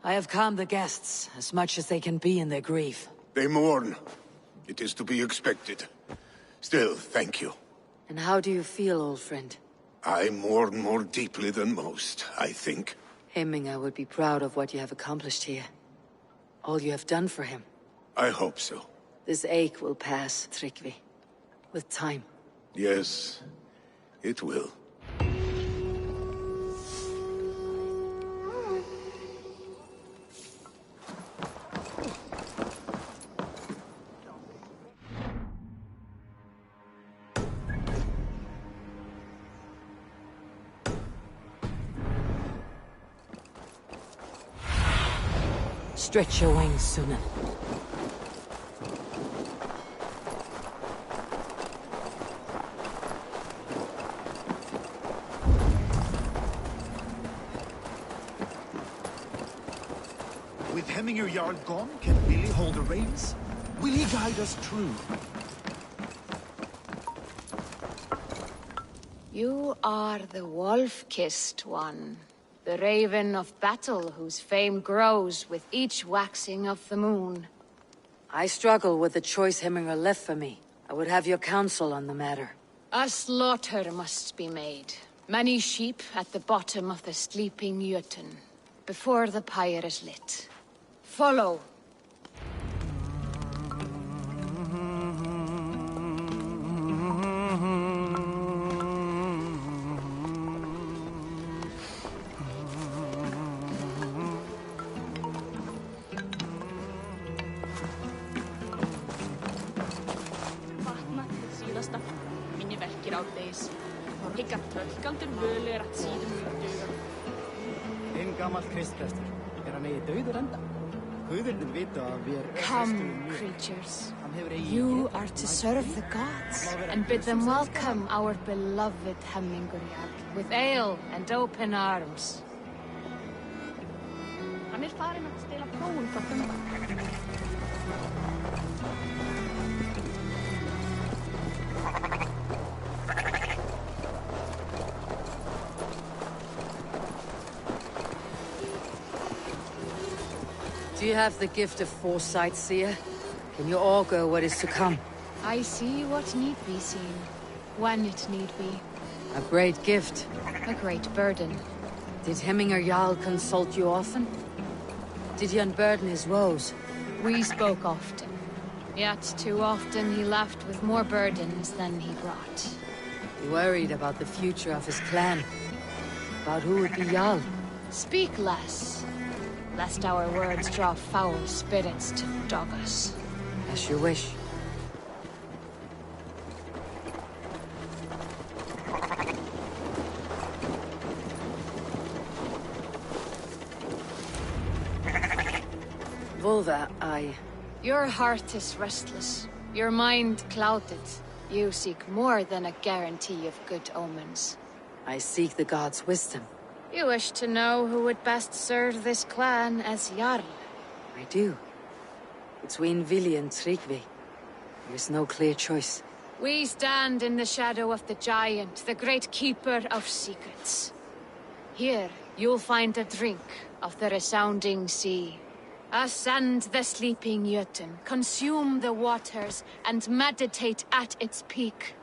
I have calmed the guests as much as they can be in their grief. They mourn. It is to be expected. Still, thank you. And how do you feel, old friend? I mourn more deeply than most, I think. Hemingr would be proud of what you have accomplished here. All you have done for him. I hope so. This ache will pass, Tryggvi. With time. Yes, it will. Stretch your wings, Sunan. With Hemminger Jarl gone, can Billy hold the reins? Will he guide us true? You are the wolf-kissed one. The raven of battle whose fame grows with each waxing of the moon. I struggle with the choice Hemminger left for me. I would have your counsel on the matter. A slaughter must be made. Many sheep at the bottom of the sleeping Jötun, before the pyre is lit. Follow. Come, creatures. You are to serve the gods, and bid them welcome our beloved Hemminguryar with ale and open arms. Hann farin að stela prófun frá Þumba. Do you have the gift of foresight, seer? Can you augur what is to come? I see what need be seen, when it need be. A great gift. A great burden. Did Hemminger Jarl consult you often? Did he unburden his woes? We spoke often. Yet too often he left with more burdens than he brought. He worried about the future of his clan. About who would be Jarl. Speak less, lest our words draw foul spirits to dog us. As you wish. Volva, Your heart is restless. Your mind clouded. You seek more than a guarantee of good omens. I seek the gods' wisdom. You wish to know who would best serve this clan as Jarl. I do. Between Vili and Tryggvi, there is no clear choice. We stand in the shadow of the giant, the great keeper of secrets. Here, you'll find a drink of the resounding sea. Ascend the sleeping Jötun, consume the waters, and meditate at its peak.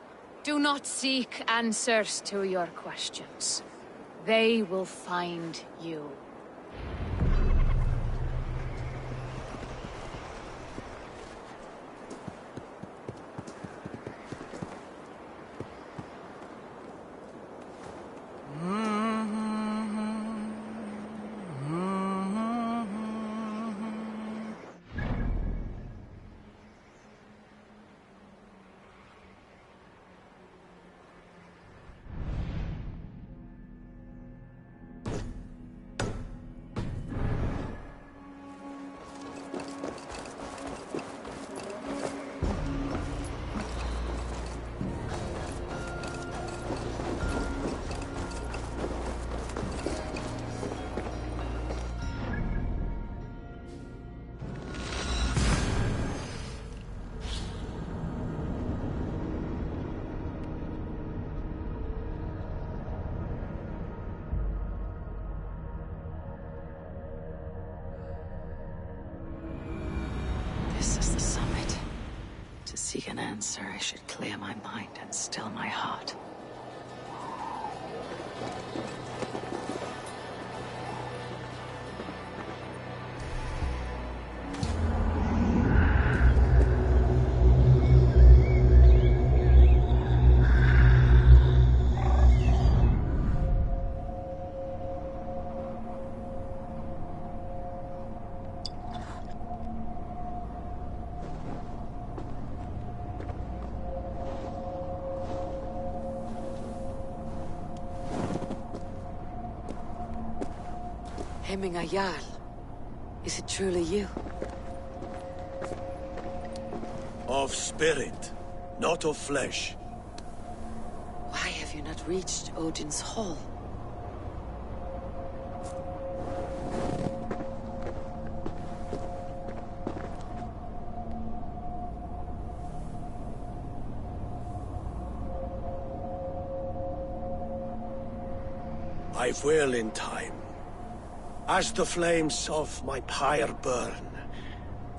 Do not seek answers to your questions. They will find you. Seek an answer, I should clear my mind and still my heart. Hemminger Jarl. Is it truly you? Of spirit, not of flesh. Why have you not reached Odin's Hall? I will in time. As the flames of my pyre burn,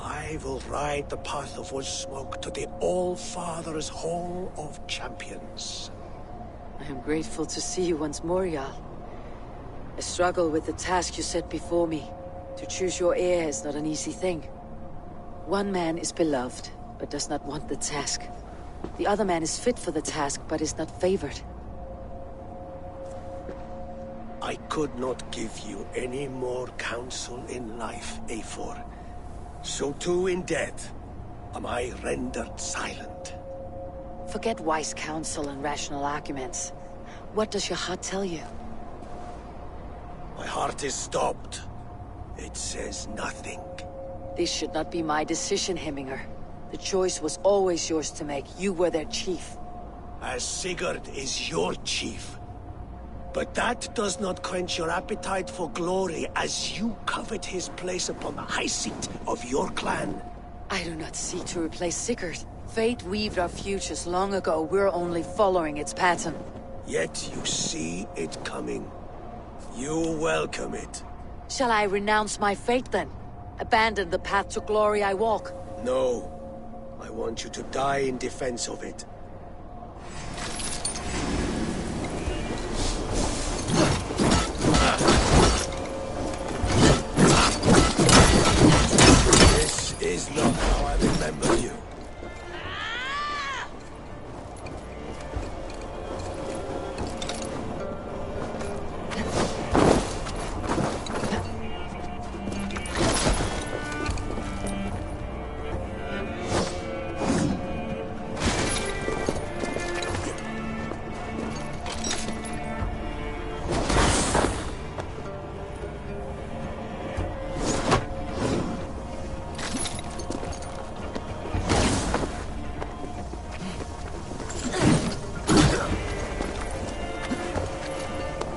I will ride the path of wood smoke to the All-Father's Hall of Champions. I am grateful to see you once more, Jarl. I struggle with the task you set before me. To choose your heir is not an easy thing. One man is beloved, but does not want the task. The other man is fit for the task, but is not favored. I could not give you any more counsel in life, Eivor. So too in death am I rendered silent. Forget wise counsel and rational arguments. What does your heart tell you? My heart is stopped. It says nothing. This should not be my decision, Hemminger. The choice was always yours to make. You were their chief. As Sigurd is your chief. But that does not quench your appetite for glory as you covet his place upon the high seat of your clan. I do not seek to replace Sigurd. Fate weaved our futures long ago. We're only following its pattern. Yet you see it coming. You welcome it. Shall I renounce my fate then? Abandon the path to glory I walk? No. I want you to die in defense of it. This is not how I remember you.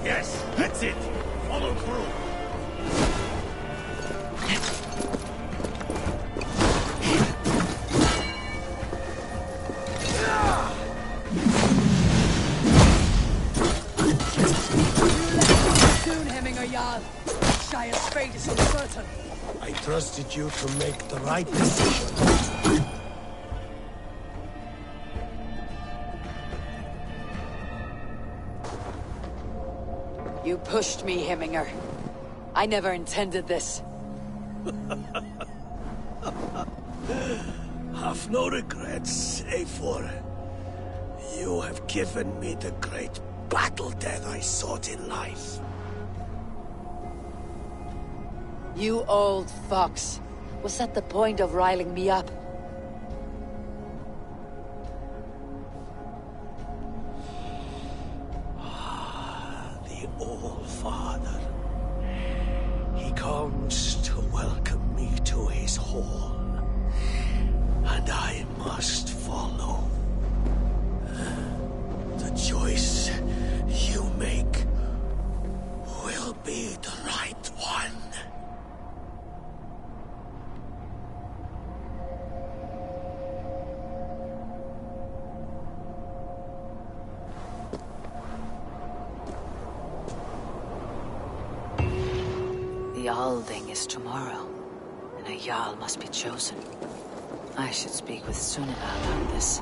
Yes, that's it. Follow through. Soon, Hemminger Jarl. Shire's fate is uncertain. I trusted you to make the right decision. You pushed me, Hemminger. I never intended this. Have no regrets, Eivor. You have given me the great battle death I sought in life. You old fox. Was that the point of riling me up? The All-Father. He comes to welcome me to his hall. And I must follow. The choice you make will be the right one. The Alding is tomorrow, and a Jarl must be chosen. I should speak with Sunniva about this.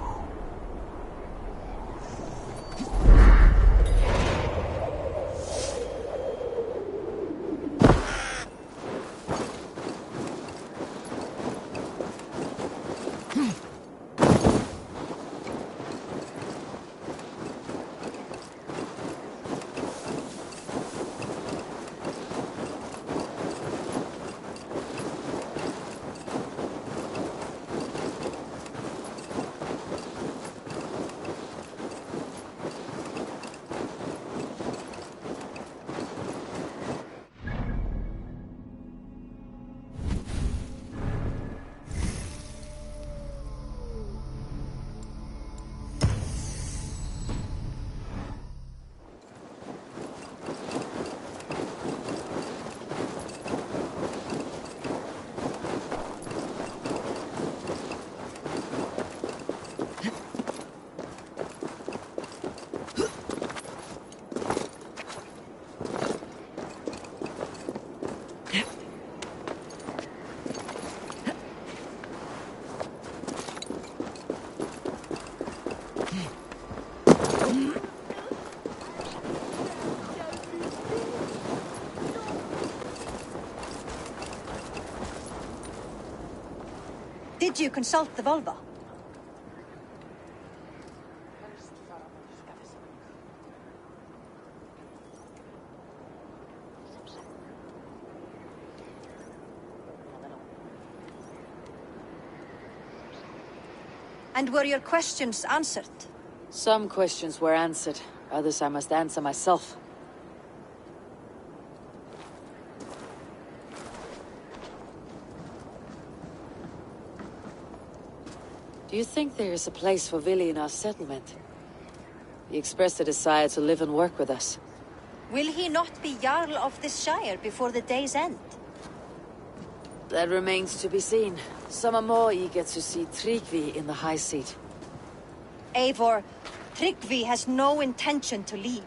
Did you consult the Volva? And were your questions answered? Some questions were answered. Others I must answer myself. Do you think there is a place for Vili in our settlement? He expressed a desire to live and work with us. Will he not be Jarl of this Shire before the day's end? That remains to be seen. Some are more eager to see Tryggvi in the high seat. Eivor, Tryggvi has no intention to lead.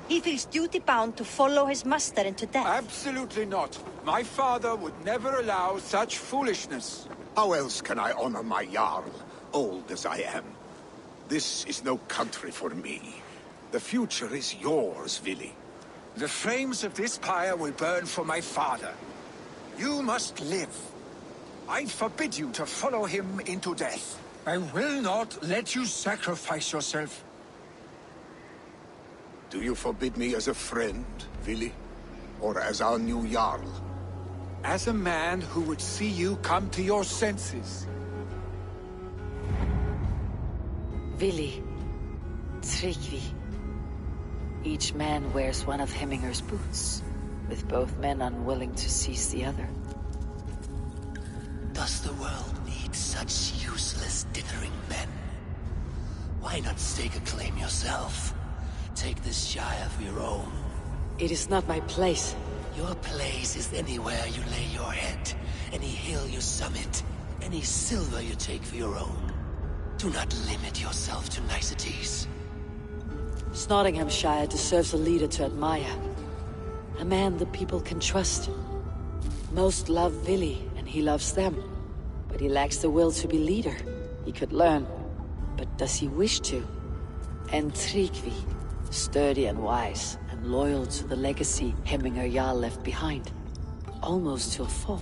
He feels duty-bound to follow his master into death. Absolutely not. My father would never allow such foolishness. How else can I honor my Jarl, old as I am? This is no country for me. The future is yours, Vili. The flames of this pyre will burn for my father. You must live. I forbid you to follow him into death. I will not let you sacrifice yourself. Do you forbid me as a friend, Vili? Or as our new Jarl? As a man who would see you come to your senses. Vili. Tryggvi. Each man wears one of Hemminger's boots, with both men unwilling to seize the other. Does the world need such useless, dithering men? Why not stake a claim yourself? Take this Shire of your own. It is not my place. Your place is anywhere you lay your head, any hill you summit, any silver you take for your own. Do not limit yourself to niceties. Nottinghamshire deserves a leader to admire. A man the people can trust. Most love Vili, and he loves them. But he lacks the will to be leader. He could learn, but does he wish to? And Tryggvi, sturdy and wise, and loyal to the legacy Hemminger Jarl left behind. Almost to a fault.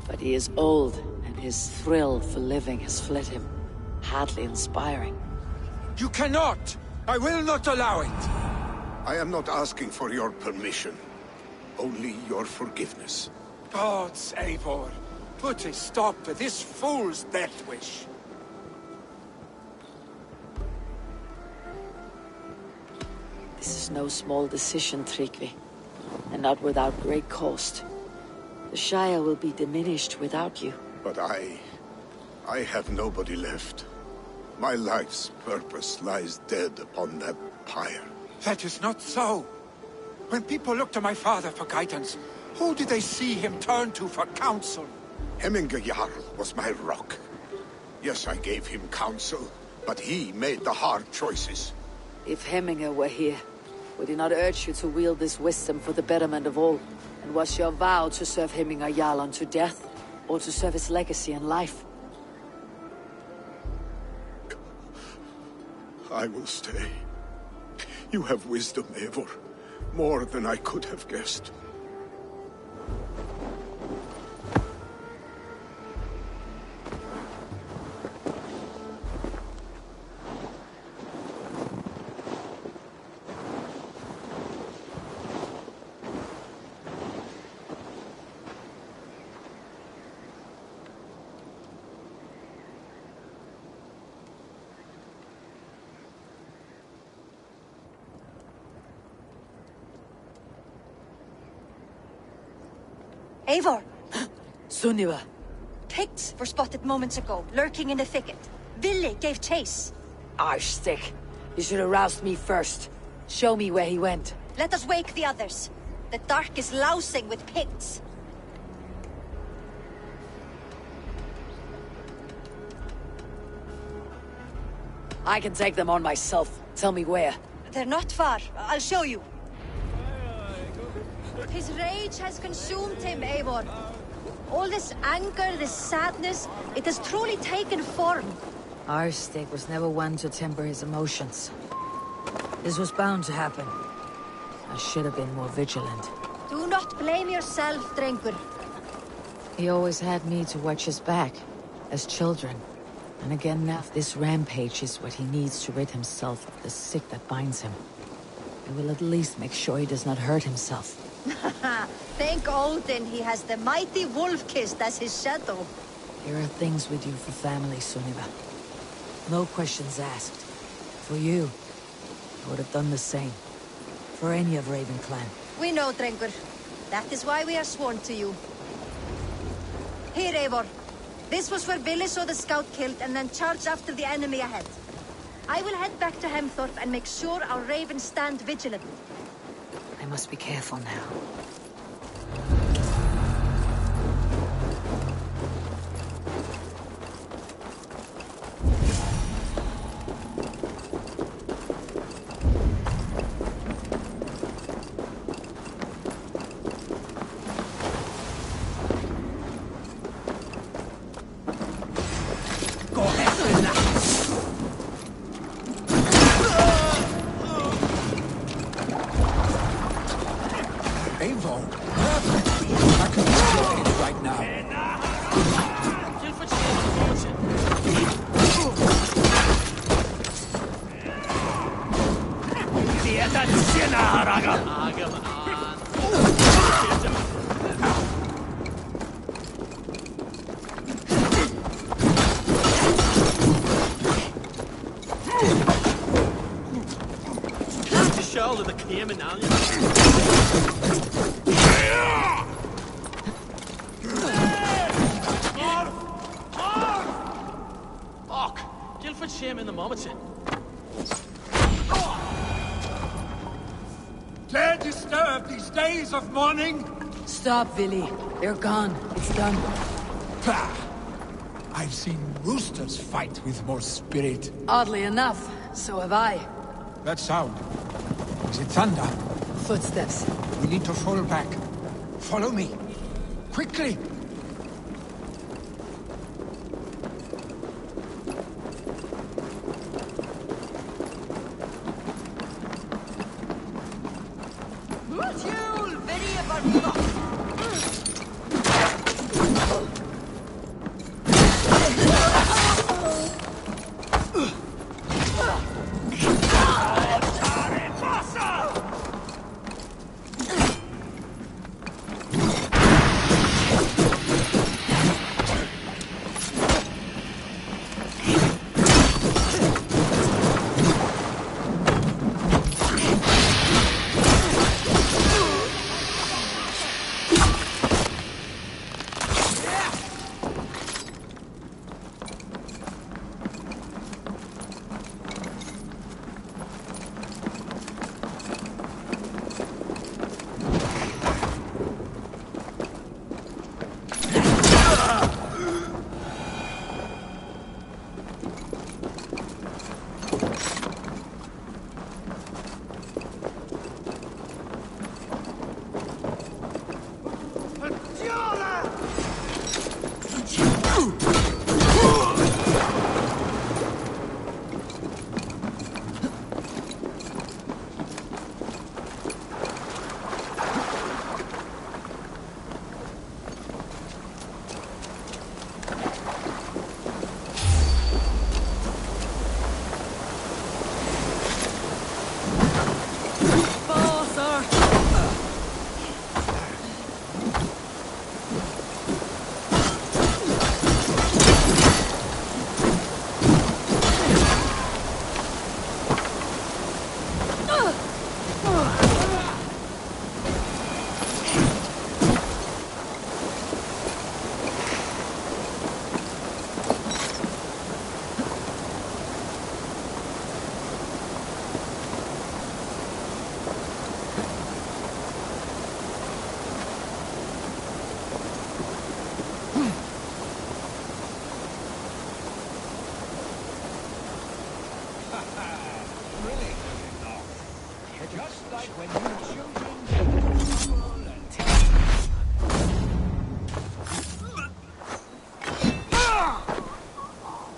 But he is old, and his thrill for living has fled him. Hardly inspiring. You cannot! I will not allow it! I am not asking for your permission. Only your forgiveness. Gods, Eivor, put a stop to this fool's death wish. This is no small decision, Tryggvi, and not without great cost. The Shire will be diminished without you. But I have nobody left. My life's purpose lies dead upon that pyre. That is not so. When people look to my father for guidance, who did they see him turn to for counsel? Hemminger Jarl was my rock. Yes, I gave him counsel, but he made the hard choices. If Hemminger were here, would he not urge you to wield this wisdom for the betterment of all? And was your vow to serve Hemminger Jarl unto death, or to serve his legacy and life? I will stay. You have wisdom, Eivor. More than I could have guessed. Eivor! Sunniva! Picts were spotted moments ago, lurking in the thicket. Vili gave chase. Arshstick! You should have roused me first. Show me where he went. Let us wake the others. The dark is lousing with Picts. I can take them on myself. Tell me where. They're not far. I'll show you. His rage has consumed him, Eivor. All this anger, this sadness, it has truly taken form. Arshstick was never one to temper his emotions. This was bound to happen. I should have been more vigilant. Do not blame yourself, Drengur. He always had me to watch his back. as children. And again now, this rampage is what he needs to rid himself of the sick that binds him. It will at least make sure he does not hurt himself. Thank Odin he has the mighty Wolf-Kissed as his shadow. There are things we do for family, Sunniva. No questions asked. For you, I would have done the same. For any of Raven clan. We know, Drengur. That is why we are sworn to you. Here, Eivor. This was where Billy saw the scout killed and then charged after the enemy ahead. I will head back to Hemthorpe and make sure our ravens stand vigilant. I must be careful now. Dare disturb these days of mourning? Stop, Vili. They're gone. It's done. Pah! I've seen roosters fight with more spirit. Oddly enough, so have I. That sound. Is it thunder? Footsteps. We need to fall back. Follow me. Quickly!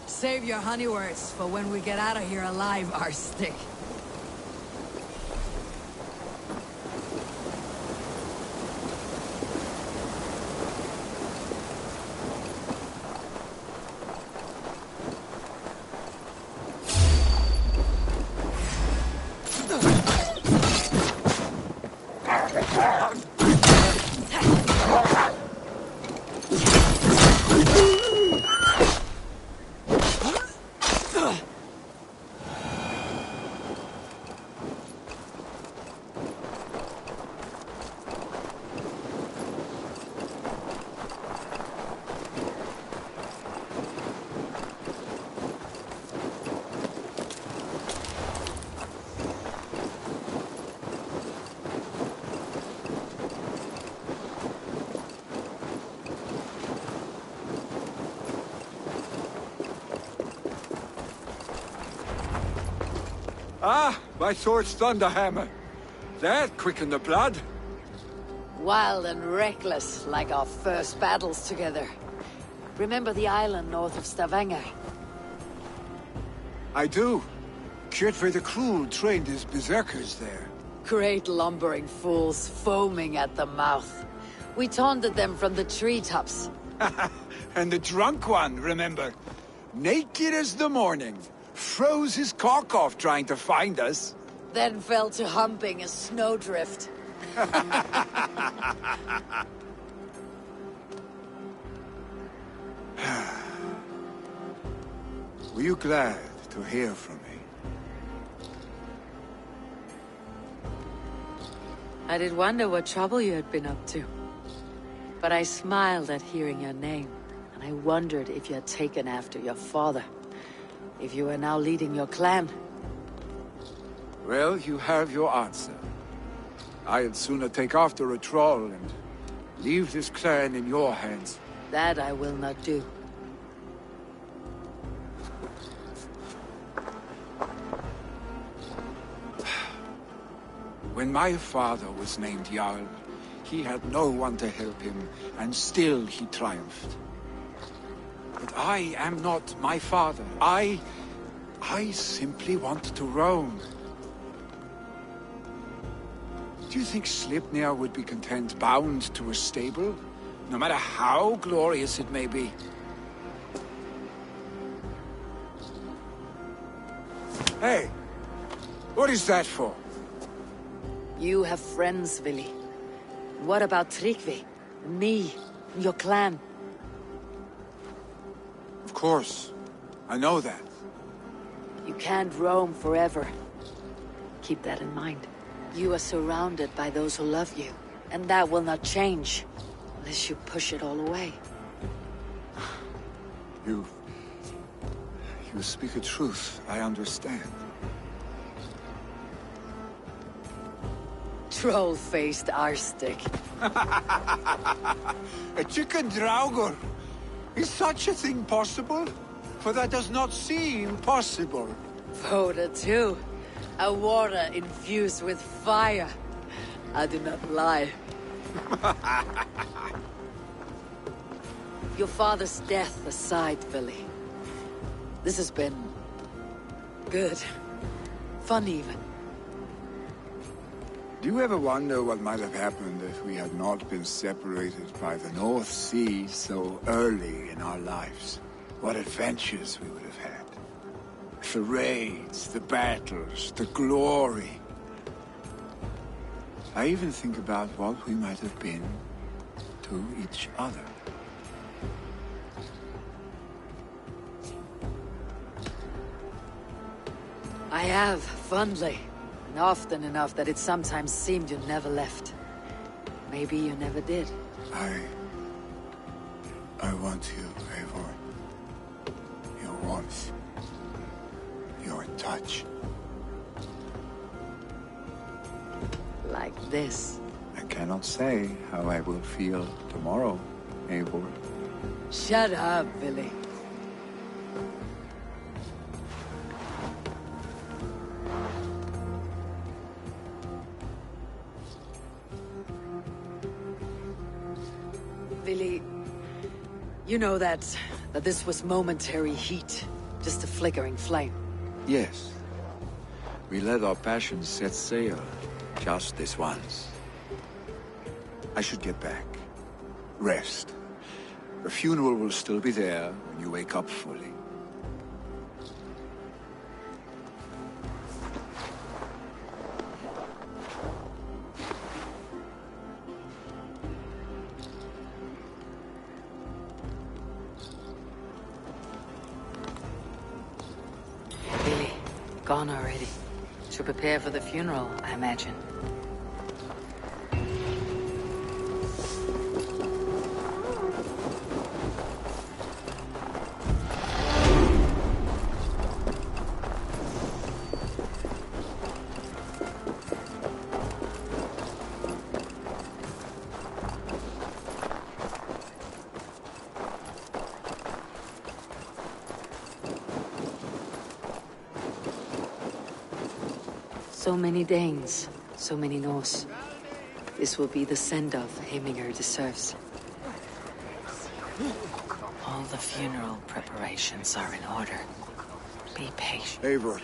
Save your honey words for when we get out of here alive, our stick. Ah, my sword's thunderhammer. That quickened the blood. Wild and reckless, like our first battles together. Remember the island north of Stavanger? I do. Kjotve the Cruel trained his berserkers there. Great lumbering fools, foaming at the mouth. We taunted them from the treetops. And the drunk one, remember? Naked as the morning. Froze his cock off trying to find us. Then fell to humping a snowdrift. Were you glad to hear from me? I did wonder what trouble you had been up to. But I smiled at hearing your name, and I wondered if you had taken after your father. If you were now leading your clan. Well, you have your answer. I'd sooner take after a troll and leave this clan in your hands. That I will not do. When my father was named Jarl, he had no one to help him, and still he triumphed. But I am not my father. I simply want to roam. Do you think Sleipnir would be content bound to a stable, no matter how glorious it may be? Hey, what is that for? You have friends, Vili. What about Tryggvi? Me? Your clan? Of course. I know that. You can't roam forever. Keep that in mind. You are surrounded by those who love you, and that will not change, unless you push it all away. You speak a truth, I understand. Troll-faced arstick. A chicken draugr! Is such a thing possible? For that does not seem possible. Voda too. A water infused with fire. I do not lie. Your father's death aside, Vili. This has been... good. Fun even. Do you ever wonder what might have happened if we had not been separated by the North Sea so early in our lives? What adventures we would have had. The raids, the battles, the glory. I even think about what we might have been to each other. I have, fondly. And often enough that it sometimes seemed you never left. Maybe you never did. I want you, Eivor. Your warmth. Your touch. Like this. I cannot say how I will feel tomorrow, Eivor. Shut up, Vili. Vili, you know that this was momentary heat, just a flickering flame. Yes. We let our passions set sail, just this once. I should get back. Rest. The funeral will still be there when you wake up fully. Gone already. To prepare for the funeral, I imagine. So many Danes, so many Norse. This will be the send-off Heminger deserves. All the funeral preparations are in order. Be patient. Eivor,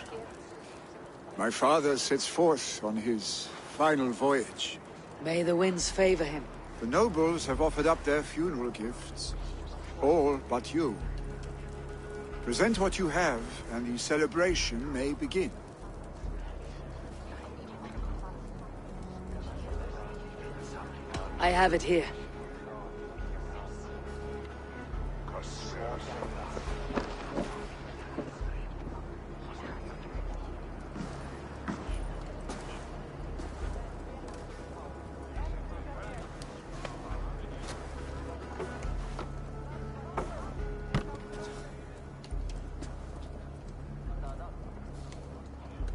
my father sets forth on his final voyage. May the winds favor him. The nobles have offered up their funeral gifts. All but you. Present what you have, and the celebration may begin. I have it here.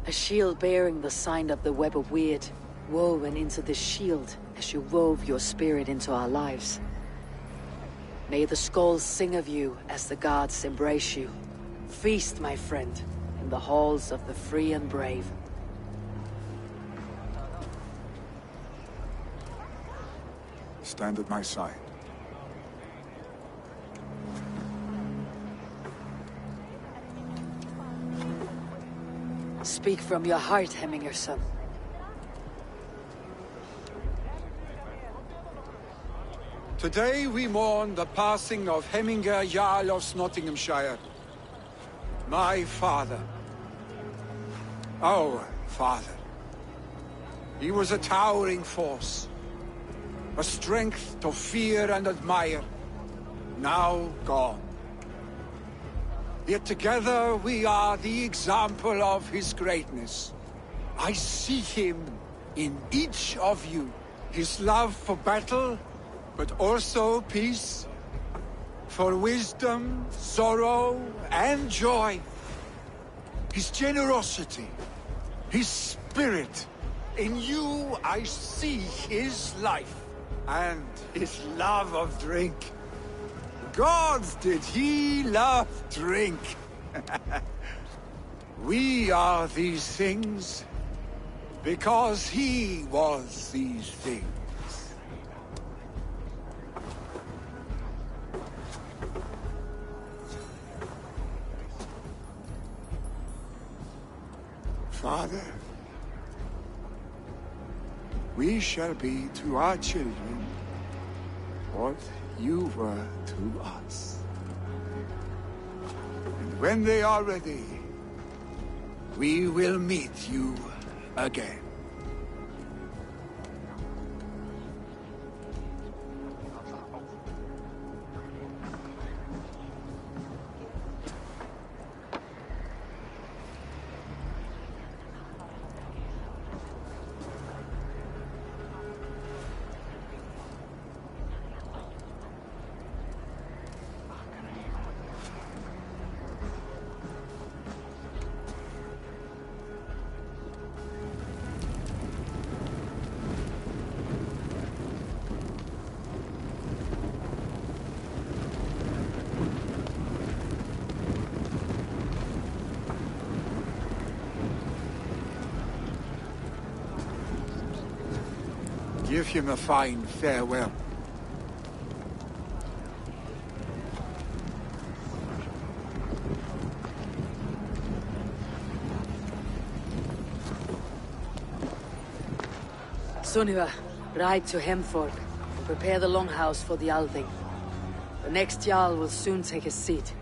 A shield bearing the sign of the Web of Weird, woven into the shield as you wove your spirit into our lives. May the skulls sing of you as the gods embrace you. Feast, my friend, in the halls of the free and brave. Stand at my side. Speak from your heart, Heminger, son. Today we mourn the passing of Heminger Jarl of Nottinghamshire. My father. Our father. He was a towering force. A strength to fear and admire. Now gone. Yet together we are the example of his greatness. I see him in each of you. His love for battle, but also peace. For wisdom, sorrow, and joy. His generosity, his spirit. In you I see his life, and his love of drink. Gods, did he love drink! We are these things because he was these things. Father, we shall be to our children what you were to us. And when they are ready, we will meet you again. Give him a fine farewell. Sunniva, ride to Hemthorpe and prepare the longhouse for the Althing. The next Jarl will soon take his seat.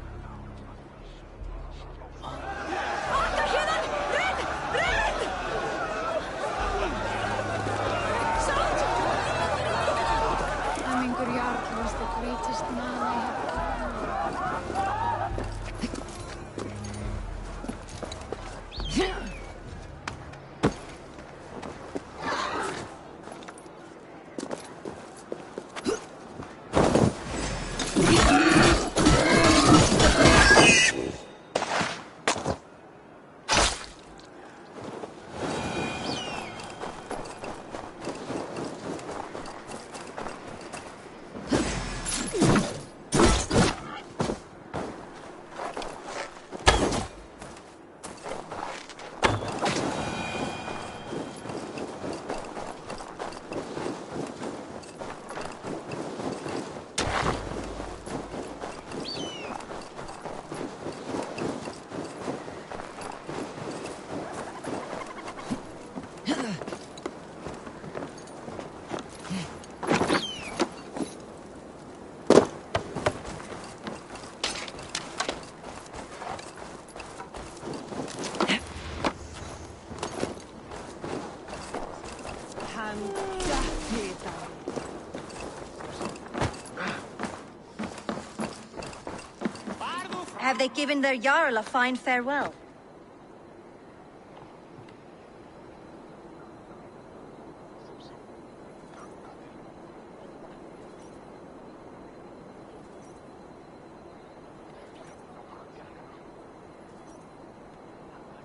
Have they given their Jarl a fine farewell?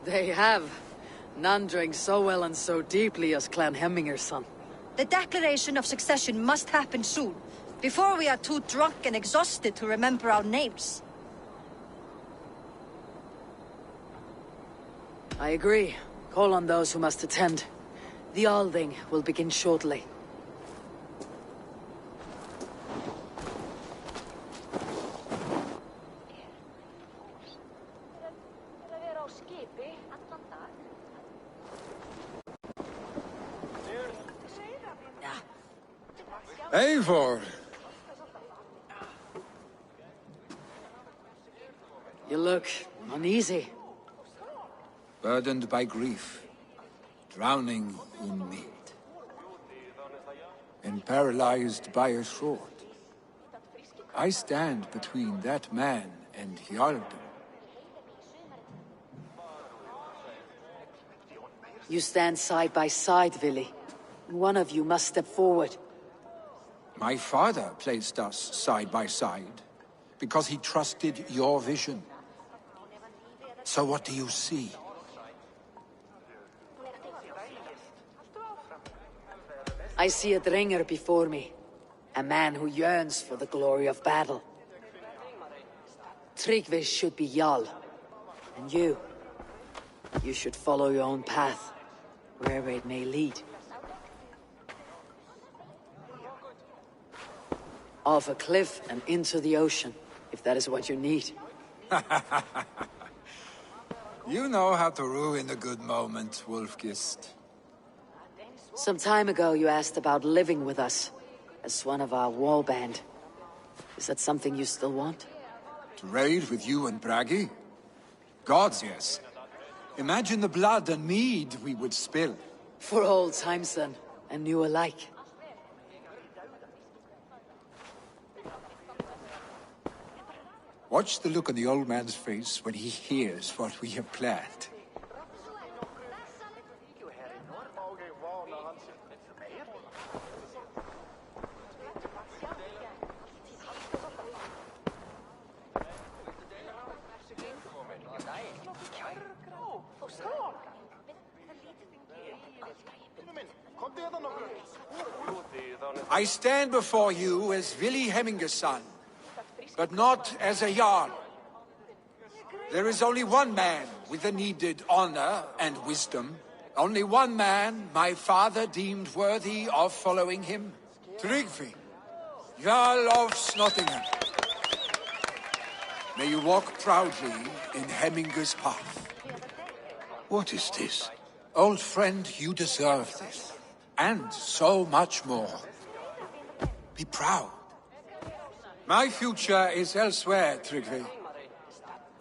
They have. None drank so well and so deeply as Clan Hemminger's son. The declaration of succession must happen soon, before we are too drunk and exhausted to remember our names. I agree. Call on those who must attend. The Alding will begin shortly. Eivor! You look uneasy. Burdened by grief, drowning in mead, and paralyzed by a sword. I stand between that man and Hjalden. You stand side by side, Vili. One of you must step forward. My father placed us side by side, because he trusted your vision. So what do you see? I see a Dringer before me. A man who yearns for the glory of battle. Tryggvi should be Jarl. And you should follow your own path, wherever it may lead. Off a cliff and into the ocean, if that is what you need. You know how to ruin a good moment, Wolfgist. Some time ago you asked about living with us, as one of our war band. Is that something you still want? To raid with you and Bragi? Gods, yes. Imagine the blood and mead we would spill. For old times then, and new alike. Watch the look on the old man's face when he hears what we have planned. I stand before you as Vili Hemminger's son, but not as a Jarl. There is only one man with the needed honor and wisdom. Only one man my father deemed worthy of following him. Tryggvi, Jarl of Snottingham. May you walk proudly in Hemminger's path. What is this? Old friend, you deserve this. And so much more. Be proud. My future is elsewhere, Tryggvi.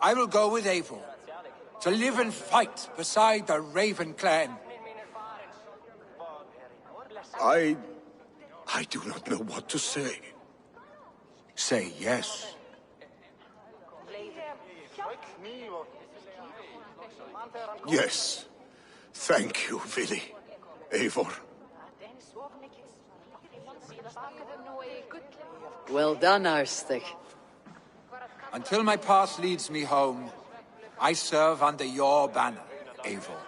I will go with Eivor, to live and fight beside the Raven clan. I do not know what to say. Say yes. Yes. Thank you, Vili. Eivor. Well done, Arstic. Until my path leads me home, I serve under your banner, Eivor.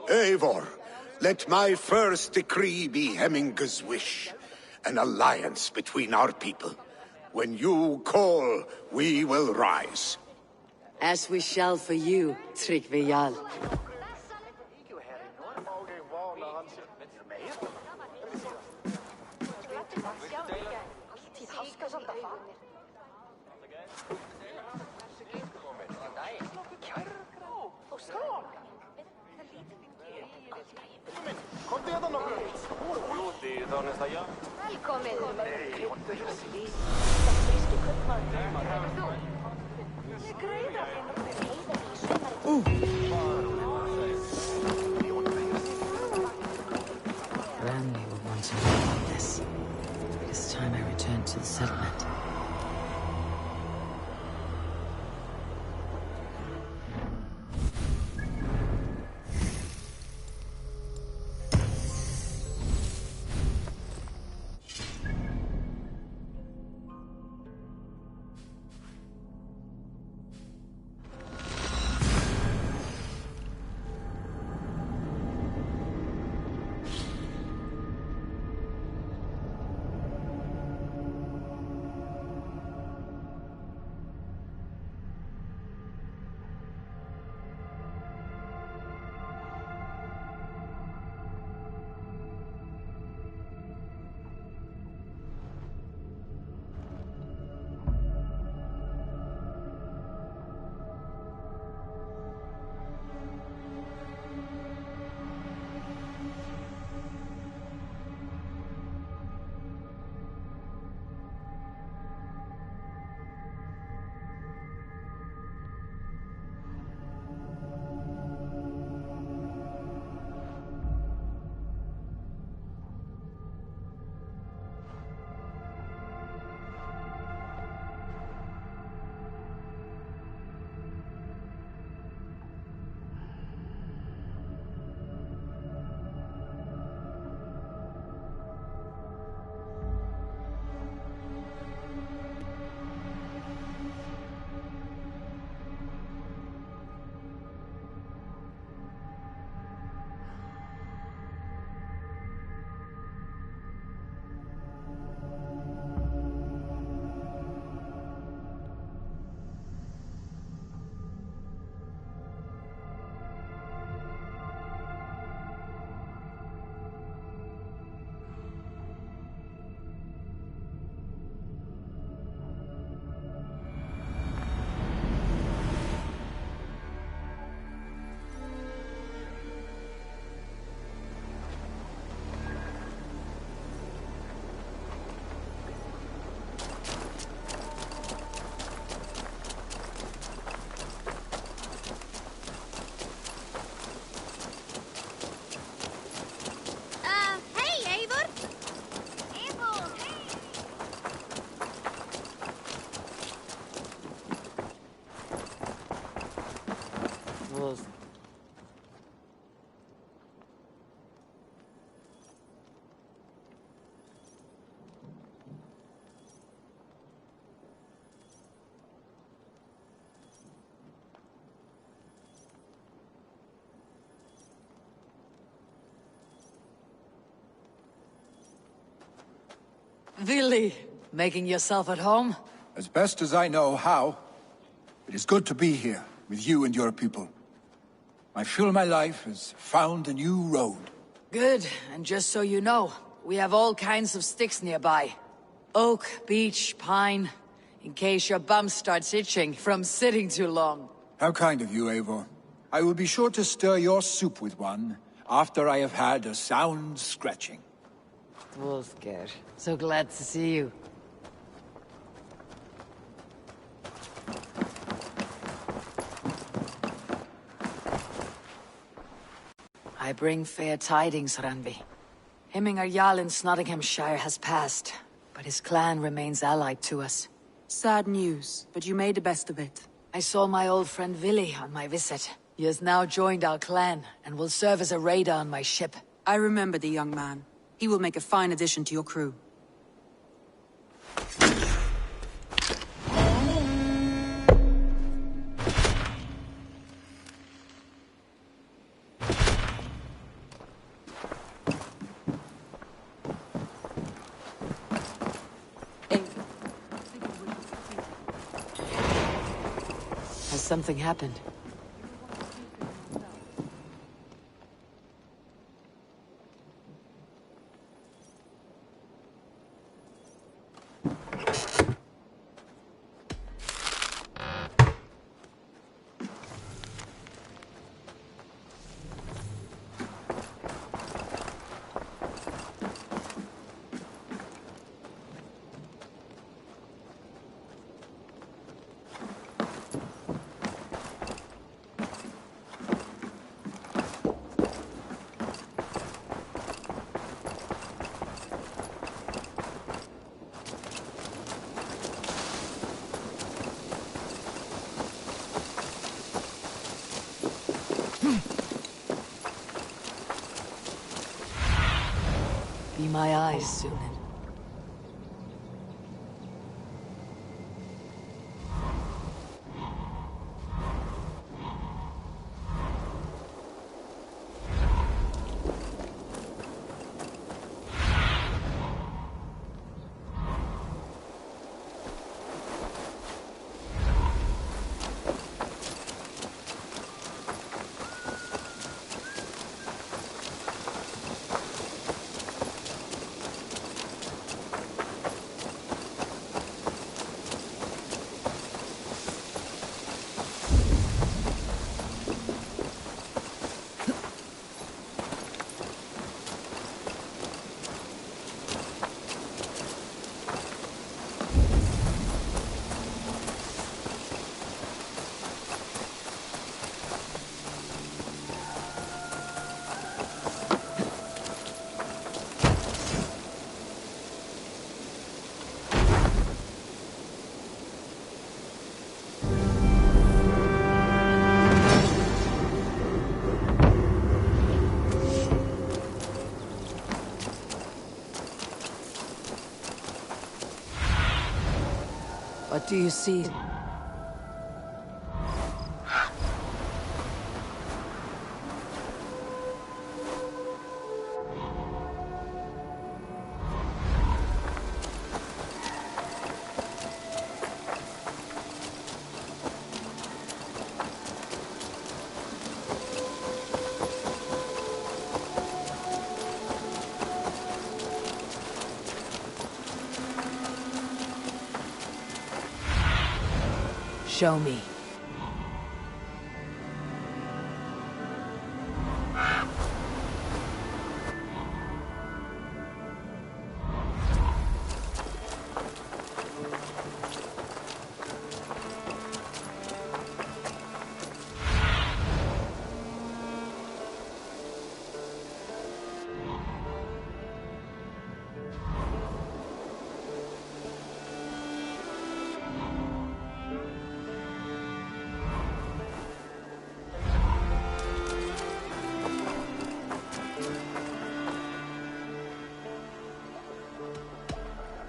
Eivor, let my first decree be Hemminger's wish. An alliance between our people. When you call, we will rise. As we shall for you, Tryggvi Jarl. Randy will want to know about this. It is time I return to the settlement. Vili, making yourself at home? As best as I know how. It is good to be here, with you and your people. I feel my life has found a new road. Good, and just so you know, we have all kinds of sticks nearby. Oak, beech, pine, in case your bum starts itching from sitting too long. How kind of you, Eivor. I will be sure to stir your soup with one, after I have had a sound scratching. Wolfger, so glad to see you. I bring fair tidings, Randvi. Hemmingar Jarl in Nottinghamshire has passed, but his clan remains allied to us. Sad news, but you made the best of it. I saw my old friend Vili on my visit. He has now joined our clan, and will serve as a raider on my ship. I remember the young man. He will make a fine addition to your crew. Has something happened? Be my eyes, Sunan. What do you see? Show me.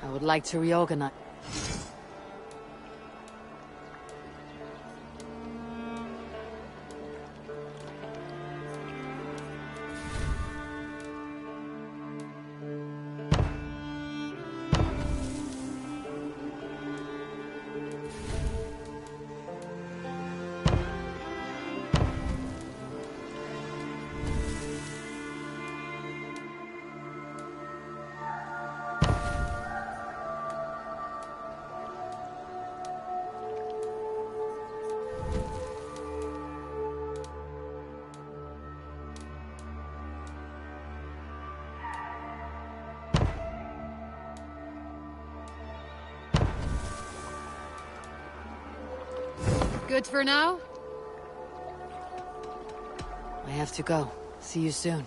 I would like to reorganize. Good for now? I have to go. See you soon.